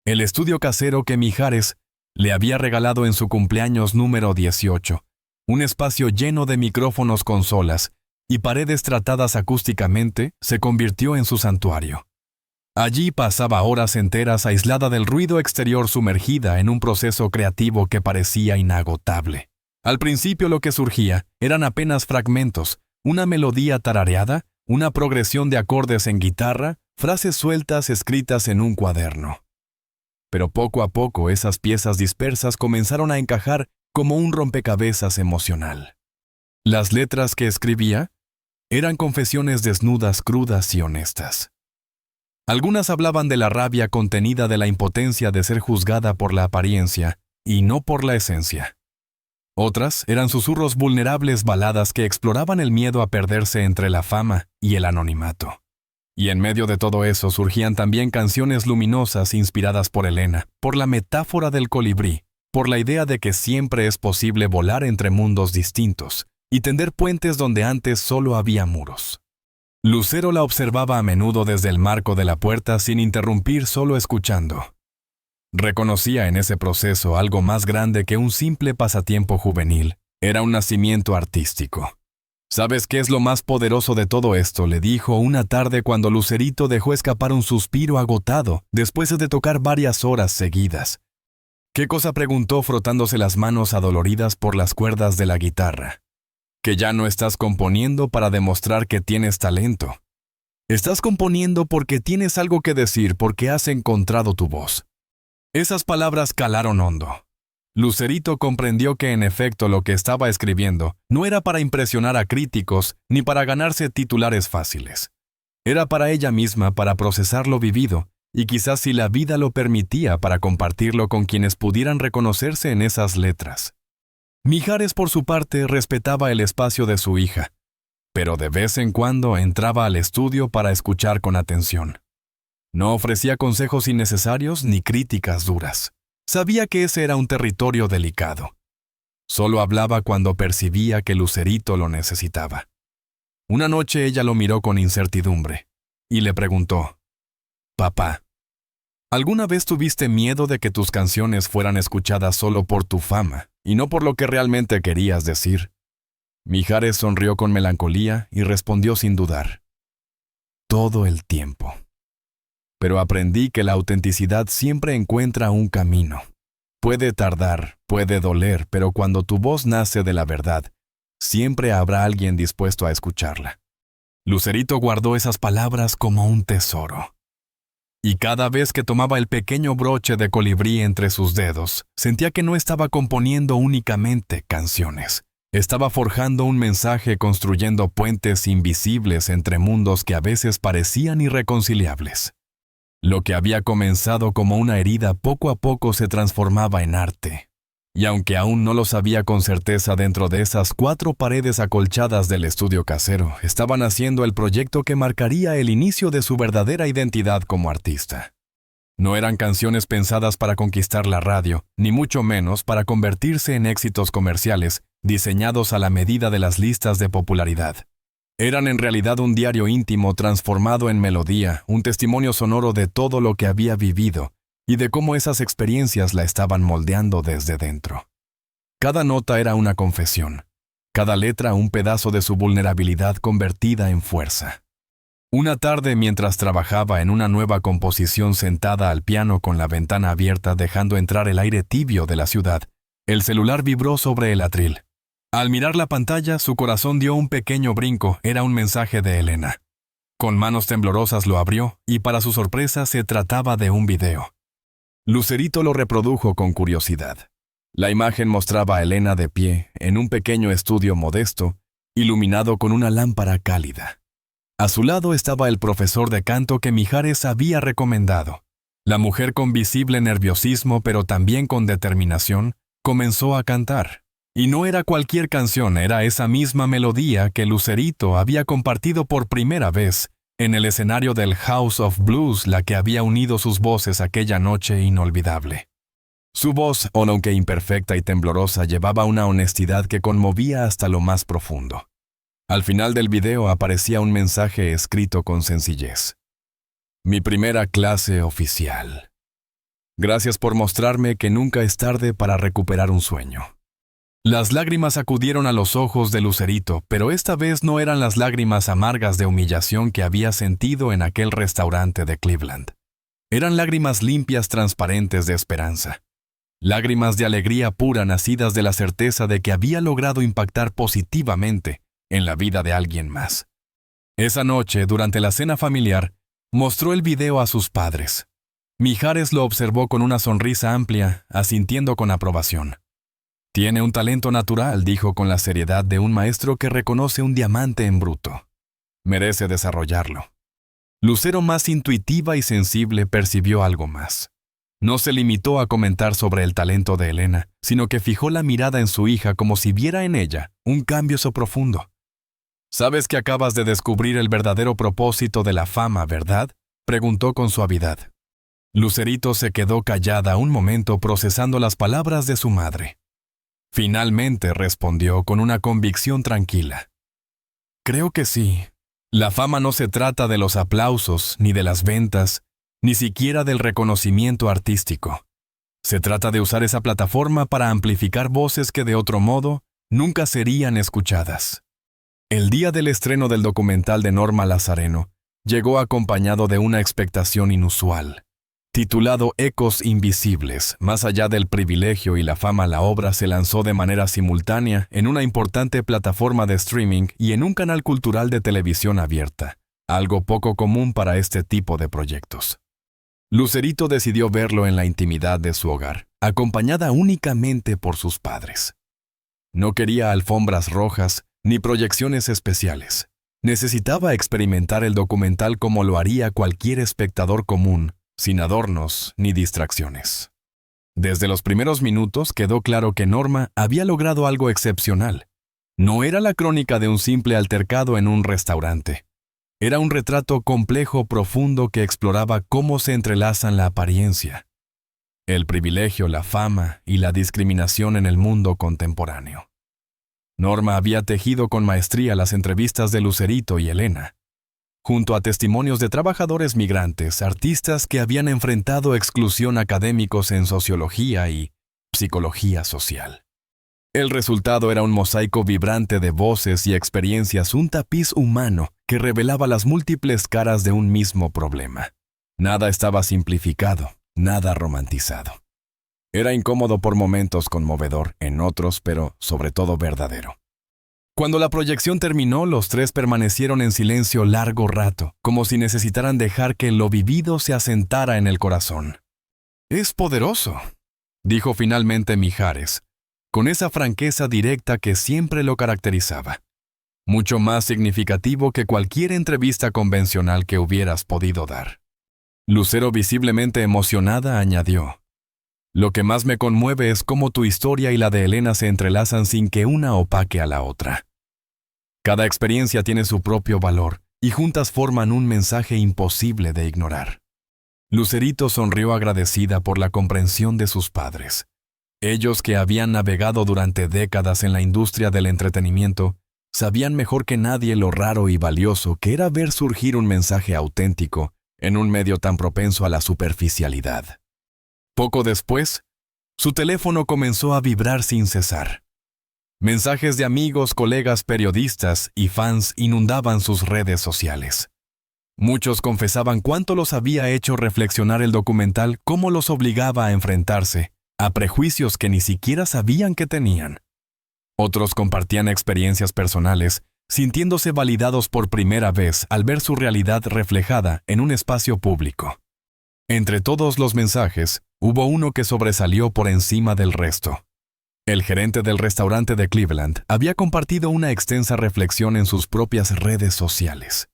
El estudio casero que Mijares le había regalado en su cumpleaños número 18, un espacio lleno de micrófonos, consolas y paredes tratadas acústicamente, se convirtió en su santuario. Allí pasaba horas enteras aislada del ruido exterior, sumergida en un proceso creativo que parecía inagotable. Al principio lo que surgía eran apenas fragmentos, una melodía tarareada, una progresión de acordes en guitarra, frases sueltas escritas en un cuaderno. Pero poco a poco esas piezas dispersas comenzaron a encajar como un rompecabezas emocional. Las letras que escribía eran confesiones desnudas, crudas y honestas. Algunas hablaban de la rabia contenida de la impotencia de ser juzgada por la apariencia y no por la esencia. Otras eran susurros vulnerables, baladas que exploraban el miedo a perderse entre la fama y el anonimato. Y en medio de todo eso surgían también canciones luminosas inspiradas por Elena, por la metáfora del colibrí, por la idea de que siempre es posible volar entre mundos distintos y tender puentes donde antes solo había muros. Lucero la observaba a menudo desde el marco de la puerta sin interrumpir, solo escuchando. Reconocía en ese proceso algo más grande que un simple pasatiempo juvenil. Era un nacimiento artístico. ¿Sabes qué es lo más poderoso de todo esto?, le dijo una tarde cuando Lucerito dejó escapar un suspiro agotado después de tocar varias horas seguidas. ¿Qué cosa?, preguntó frotándose las manos adoloridas por las cuerdas de la guitarra. Que ya no estás componiendo para demostrar que tienes talento. Estás componiendo porque tienes algo que decir, porque has encontrado tu voz. Esas palabras calaron hondo. Lucerito comprendió que en efecto lo que estaba escribiendo no era para impresionar a críticos ni para ganarse titulares fáciles. Era para ella misma, para procesar lo vivido, y quizás, si la vida lo permitía, para compartirlo con quienes pudieran reconocerse en esas letras. Mijares, por su parte, respetaba el espacio de su hija, pero de vez en cuando entraba al estudio para escuchar con atención. No ofrecía consejos innecesarios ni críticas duras. Sabía que ese era un territorio delicado. Solo hablaba cuando percibía que Lucerito lo necesitaba. Una noche ella lo miró con incertidumbre y le preguntó: «Papá, ¿alguna vez tuviste miedo de que tus canciones fueran escuchadas solo por tu fama y no por lo que realmente querías decir?» Mijares sonrió con melancolía y respondió sin dudar: «Todo el tiempo. Pero aprendí que la autenticidad siempre encuentra un camino. Puede tardar, puede doler, pero cuando tu voz nace de la verdad, siempre habrá alguien dispuesto a escucharla». Lucerito guardó esas palabras como un tesoro. Y cada vez que tomaba el pequeño broche de colibrí entre sus dedos, sentía que no estaba componiendo únicamente canciones. Estaba forjando un mensaje, construyendo puentes invisibles entre mundos que a veces parecían irreconciliables. Lo que había comenzado como una herida poco a poco se transformaba en arte. Y aunque aún no lo sabía con certeza, dentro de esas 4 paredes acolchadas del estudio casero, estaba naciendo el proyecto que marcaría el inicio de su verdadera identidad como artista. No eran canciones pensadas para conquistar la radio, ni mucho menos para convertirse en éxitos comerciales, diseñados a la medida de las listas de popularidad. Eran en realidad un diario íntimo transformado en melodía, un testimonio sonoro de todo lo que había vivido y de cómo esas experiencias la estaban moldeando desde dentro. Cada nota era una confesión, cada letra un pedazo de su vulnerabilidad convertida en fuerza. Una tarde, mientras trabajaba en una nueva composición sentada al piano con la ventana abierta dejando entrar el aire tibio de la ciudad, el celular vibró sobre el atril. Al mirar la pantalla, su corazón dio un pequeño brinco. Era un mensaje de Elena. Con manos temblorosas lo abrió y, para su sorpresa, se trataba de un video. Lucerito lo reprodujo con curiosidad. La imagen mostraba a Elena de pie en un pequeño estudio modesto, iluminado con una lámpara cálida. A su lado estaba el profesor de canto que Mijares había recomendado. La mujer, con visible nerviosismo pero también con determinación, comenzó a cantar. Y no era cualquier canción, era esa misma melodía que Lucerito había compartido por primera vez en el escenario del House of Blues, la que había unido sus voces aquella noche inolvidable. Su voz, aunque imperfecta y temblorosa, llevaba una honestidad que conmovía hasta lo más profundo. Al final del video aparecía un mensaje escrito con sencillez: «Mi primera clase oficial. Gracias por mostrarme que nunca es tarde para recuperar un sueño». Las lágrimas acudieron a los ojos de Lucerito, pero esta vez no eran las lágrimas amargas de humillación que había sentido en aquel restaurante de Cleveland. Eran lágrimas limpias, transparentes, de esperanza. Lágrimas de alegría pura, nacidas de la certeza de que había logrado impactar positivamente en la vida de alguien más. Esa noche, durante la cena familiar, Mostró el video a sus padres. Mijares lo observó con una sonrisa amplia, asintiendo con aprobación. Tiene un talento natural, dijo con la seriedad de un maestro que reconoce un diamante en bruto. Merece desarrollarlo. Lucero, más intuitiva y sensible, percibió algo más. No se limitó a comentar sobre el talento de Elena, sino que fijó la mirada en su hija como si viera en ella un cambio so profundo. «Sabes que acabas de descubrir el verdadero propósito de la fama, ¿verdad?», preguntó con suavidad. Lucerito se quedó callada un momento procesando las palabras de su madre. Finalmente respondió con una convicción tranquila. «Creo que sí. La fama no se trata de los aplausos, ni de las ventas, ni siquiera del reconocimiento artístico. Se trata de usar esa plataforma para amplificar voces que de otro modo nunca serían escuchadas». El día del estreno del documental de Norma Lazareno llegó acompañado de una expectación inusual. Titulado Ecos Invisibles, más allá del privilegio y la fama, la obra se lanzó de manera simultánea en una importante plataforma de streaming y en un canal cultural de televisión abierta, algo poco común para este tipo de proyectos. Lucerito decidió verlo en la intimidad de su hogar, acompañada únicamente por sus padres. No quería alfombras rojas ni proyecciones especiales. Necesitaba experimentar el documental como lo haría cualquier espectador común, sin adornos ni distracciones. Desde los primeros minutos quedó claro que Norma había logrado algo excepcional. No era la crónica de un simple altercado en un restaurante. Era un retrato complejo, profundo, que exploraba cómo se entrelazan la apariencia, el privilegio, la fama y la discriminación en el mundo contemporáneo. Norma había tejido con maestría las entrevistas de Lucerito y Elena, junto a testimonios de trabajadores migrantes, artistas que habían enfrentado exclusión, académicos en sociología y psicología social. El resultado era un mosaico vibrante de voces y experiencias, un tapiz humano que revelaba las múltiples caras de un mismo problema. Nada estaba simplificado, nada romantizado. Era incómodo por momentos, conmovedor en otros, pero sobre todo verdadero. Cuando la proyección terminó, los tres permanecieron en silencio largo rato, como si necesitaran dejar que lo vivido se asentara en el corazón. «Es poderoso», dijo finalmente Mijares, con esa franqueza directa que siempre lo caracterizaba. «Mucho más significativo que cualquier entrevista convencional que hubieras podido dar». Lucero, visiblemente emocionada, añadió: «Lo que más me conmueve es cómo tu historia y la de Elena se entrelazan sin que una opaque a la otra. Cada experiencia tiene su propio valor y juntas forman un mensaje imposible de ignorar». Lucerito sonrió agradecida por la comprensión de sus padres. Ellos, que habían navegado durante décadas en la industria del entretenimiento, sabían mejor que nadie lo raro y valioso que era ver surgir un mensaje auténtico en un medio tan propenso a la superficialidad. Poco después, su teléfono comenzó a vibrar sin cesar. Mensajes de amigos, colegas, periodistas y fans inundaban sus redes sociales. Muchos confesaban cuánto los había hecho reflexionar el documental, cómo los obligaba a enfrentarse a prejuicios que ni siquiera sabían que tenían. Otros compartían experiencias personales, sintiéndose validados por primera vez al ver su realidad reflejada en un espacio público. Entre todos los mensajes, hubo uno que sobresalió por encima del resto. El gerente del restaurante de Cleveland había compartido una extensa reflexión en sus propias redes sociales.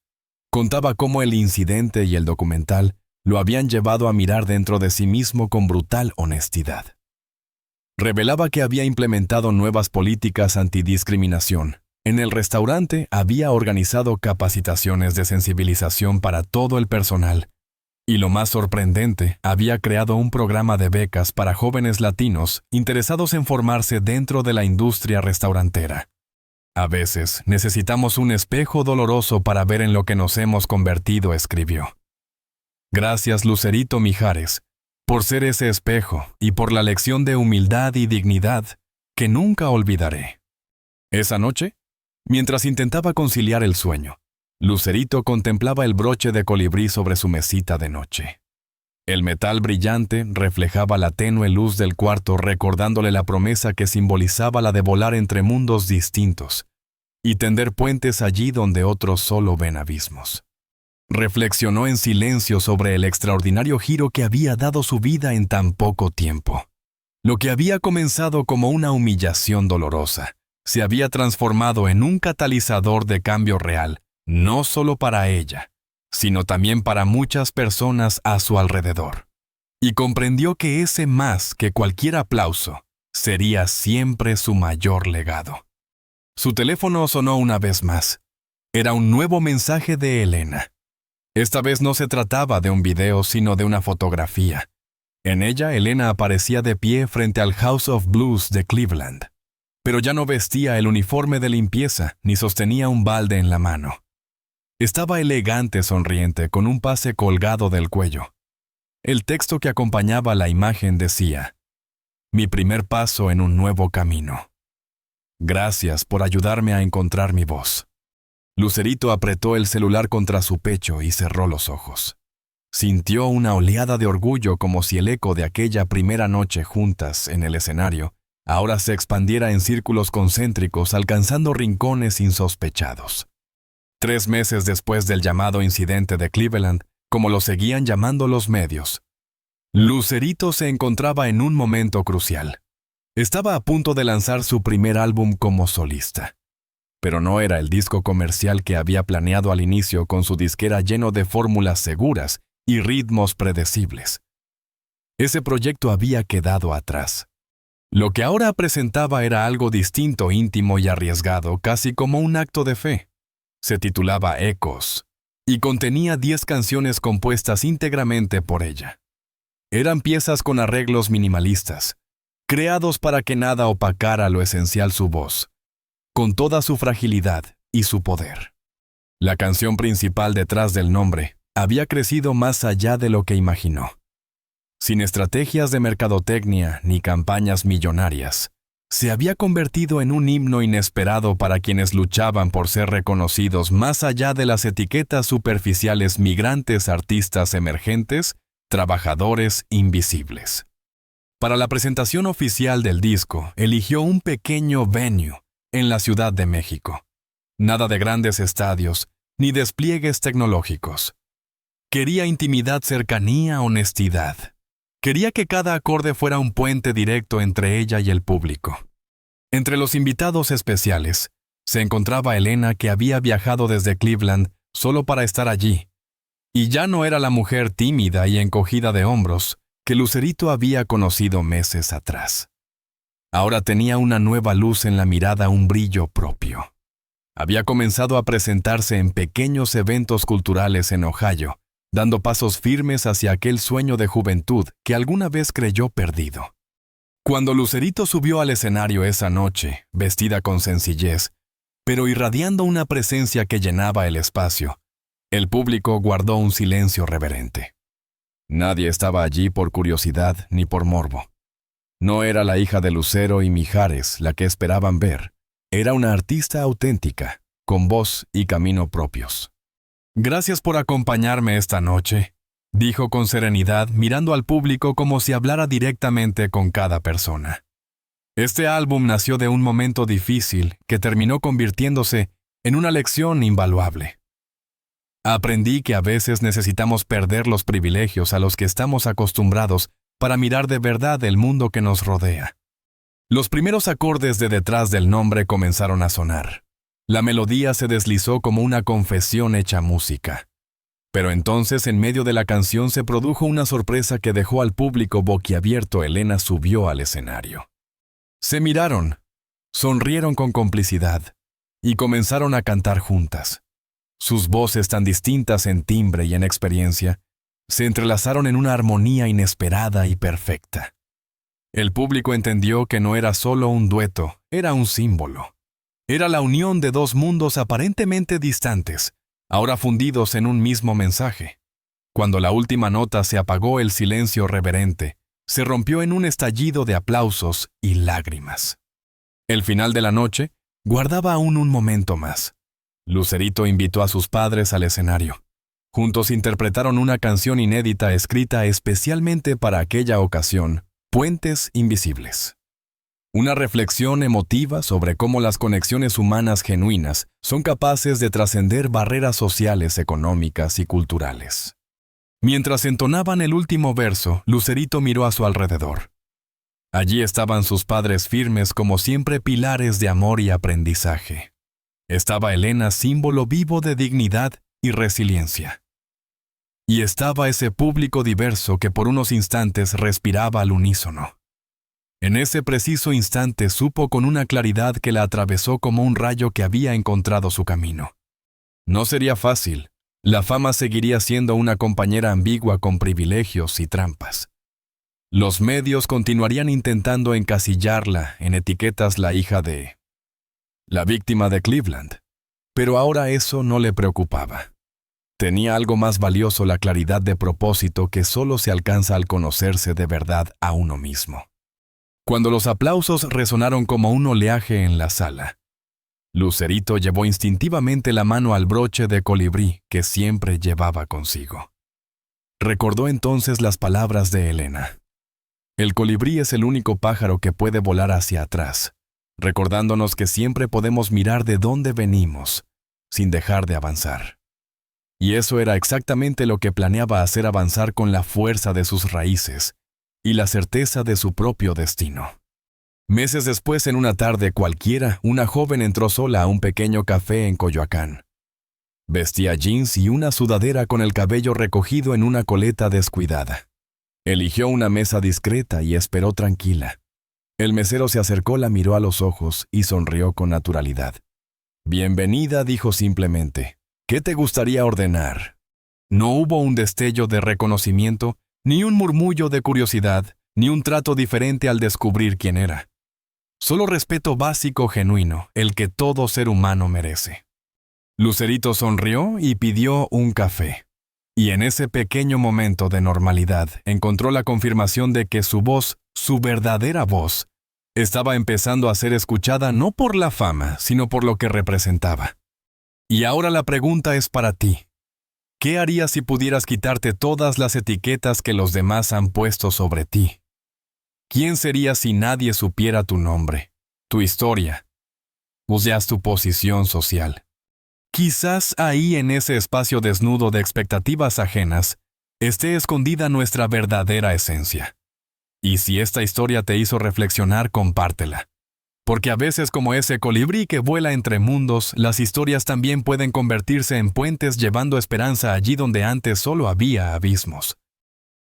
Contaba cómo el incidente y el documental lo habían llevado a mirar dentro de sí mismo con brutal honestidad. Revelaba que había implementado nuevas políticas antidiscriminación. En el restaurante había organizado capacitaciones de sensibilización para todo el personal. Y lo más sorprendente, había creado un programa de becas para jóvenes latinos interesados en formarse dentro de la industria restaurantera. «A veces necesitamos un espejo doloroso para ver en lo que nos hemos convertido», escribió. «Gracias, Lucerito Mijares, por ser ese espejo y por la lección de humildad y dignidad que nunca olvidaré». Esa noche, mientras intentaba conciliar el sueño, Lucerito contemplaba el broche de colibrí sobre su mesita de noche. El metal brillante reflejaba la tenue luz del cuarto, recordándole la promesa que simbolizaba la de volar entre mundos distintos y tender puentes allí donde otros solo ven abismos. Reflexionó en silencio sobre el extraordinario giro que había dado su vida en tan poco tiempo. Lo que había comenzado como una humillación dolorosa, se había transformado en un catalizador de cambio real, no solo para ella, sino también para muchas personas a su alrededor. Y comprendió que ese más que cualquier aplauso sería siempre su mayor legado. Su teléfono sonó una vez más. Era un nuevo mensaje de Elena. Esta vez no se trataba de un video, sino de una fotografía. En ella, Elena aparecía de pie frente al House of Blues de Cleveland. Pero ya no vestía el uniforme de limpieza, ni sostenía un balde en la mano. Estaba elegante, sonriente, con un pase colgado del cuello. El texto que acompañaba la imagen decía: «Mi primer paso en un nuevo camino. Gracias por ayudarme a encontrar mi voz». Lucerito apretó el celular contra su pecho y cerró los ojos. Sintió una oleada de orgullo, como si el eco de aquella primera noche juntas en el escenario ahora se expandiera en círculos concéntricos, alcanzando rincones insospechados. 3 meses después del llamado incidente de Cleveland, como lo seguían llamando los medios, Lucerito se encontraba en un momento crucial. Estaba a punto de lanzar su primer álbum como solista. Pero no era el disco comercial que había planeado al inicio, con su disquera lleno de fórmulas seguras y ritmos predecibles. Ese proyecto había quedado atrás. Lo que ahora presentaba era algo distinto, íntimo y arriesgado, casi como un acto de fe. Se titulaba Ecos y contenía 10 canciones compuestas íntegramente por ella. Eran piezas con arreglos minimalistas, creados para que nada opacara lo esencial su voz, con toda su fragilidad y su poder. La canción principal detrás del nombre había crecido más allá de lo que imaginó. Sin estrategias de mercadotecnia ni campañas millonarias, se había convertido en un himno inesperado para quienes luchaban por ser reconocidos más allá de las etiquetas superficiales: migrantes, artistas emergentes, trabajadores invisibles. Para la presentación oficial del disco, eligió un pequeño venue en la Ciudad de México. Nada de grandes estadios, ni despliegues tecnológicos. Quería intimidad, cercanía, honestidad. Quería que cada acorde fuera un puente directo entre ella y el público. Entre los invitados especiales, se encontraba Elena, que había viajado desde Cleveland solo para estar allí. Y ya no era la mujer tímida y encogida de hombros que Lucerito había conocido meses atrás. Ahora tenía una nueva luz en la mirada, un brillo propio. Había comenzado a presentarse en pequeños eventos culturales en Ohio, dando pasos firmes hacia aquel sueño de juventud que alguna vez creyó perdido. Cuando Lucerito subió al escenario esa noche, vestida con sencillez, pero irradiando una presencia que llenaba el espacio, el público guardó un silencio reverente. Nadie estaba allí por curiosidad ni por morbo. No era la hija de Lucero y Mijares la que esperaban ver. Era una artista auténtica, con voz y camino propios. «Gracias por acompañarme esta noche», dijo con serenidad, mirando al público como si hablara directamente con cada persona. Este álbum nació de un momento difícil que terminó convirtiéndose en una lección invaluable. Aprendí que a veces necesitamos perder los privilegios a los que estamos acostumbrados para mirar de verdad el mundo que nos rodea. Los primeros acordes de detrás del nombre comenzaron a sonar. La melodía se deslizó como una confesión hecha música. Pero entonces, en medio de la canción, se produjo una sorpresa que dejó al público boquiabierto. Elena subió al escenario. Se miraron, sonrieron con complicidad y comenzaron a cantar juntas. Sus voces, tan distintas en timbre y en experiencia, se entrelazaron en una armonía inesperada y perfecta. El público entendió que no era solo un dueto, era un símbolo. Era la unión de 2 mundos aparentemente distantes, ahora fundidos en un mismo mensaje. Cuando la última nota se apagó, el silencio reverente se rompió en un estallido de aplausos y lágrimas. El final de la noche guardaba aún un momento más. Lucerito invitó a sus padres al escenario. Juntos interpretaron una canción inédita escrita especialmente para aquella ocasión, Puentes Invisibles. Una reflexión emotiva sobre cómo las conexiones humanas genuinas son capaces de trascender barreras sociales, económicas y culturales. Mientras entonaban el último verso, Lucerito miró a su alrededor. Allí estaban sus padres firmes como siempre pilares de amor y aprendizaje. Estaba Elena, símbolo vivo de dignidad y resiliencia. Y estaba ese público diverso que por unos instantes respiraba al unísono. En ese preciso instante supo con una claridad que la atravesó como un rayo que había encontrado su camino. No sería fácil. La fama seguiría siendo una compañera ambigua con privilegios y trampas. Los medios continuarían intentando encasillarla en etiquetas la hija de... la víctima de Cleveland. Pero ahora eso no le preocupaba. Tenía algo más valioso, la claridad de propósito que solo se alcanza al conocerse de verdad a uno mismo. Cuando los aplausos resonaron como un oleaje en la sala, Lucerito llevó instintivamente la mano al broche de colibrí que siempre llevaba consigo. Recordó entonces las palabras de Elena. El colibrí es el único pájaro que puede volar hacia atrás, recordándonos que siempre podemos mirar de dónde venimos, sin dejar de avanzar. Y eso era exactamente lo que planeaba hacer avanzar con la fuerza de sus raíces y la certeza de su propio destino. Meses después, en una tarde cualquiera, una joven entró sola a un pequeño café en Coyoacán. Vestía jeans y una sudadera con el cabello recogido en una coleta descuidada. Eligió una mesa discreta y esperó tranquila. El mesero se acercó, la miró a los ojos y sonrió con naturalidad. «Bienvenida», dijo simplemente. «¿Qué te gustaría ordenar?» No hubo un destello de reconocimiento, ni un murmullo de curiosidad, ni un trato diferente al descubrir quién era. Solo respeto básico genuino, el que todo ser humano merece. Lucerito sonrió y pidió un café. Y en ese pequeño momento de normalidad encontró la confirmación de que su voz, su verdadera voz, estaba empezando a ser escuchada no por la fama, sino por lo que representaba. Y ahora la pregunta es para ti. ¿Qué harías si pudieras quitarte todas las etiquetas que los demás han puesto sobre ti? ¿Quién serías si nadie supiera tu nombre, tu historia, o ya tu posición social? Quizás ahí, en ese espacio desnudo de expectativas ajenas, esté escondida nuestra verdadera esencia. Y si esta historia te hizo reflexionar, compártela. Porque a veces, como ese colibrí que vuela entre mundos, las historias también pueden convertirse en puentes llevando esperanza allí donde antes solo había abismos.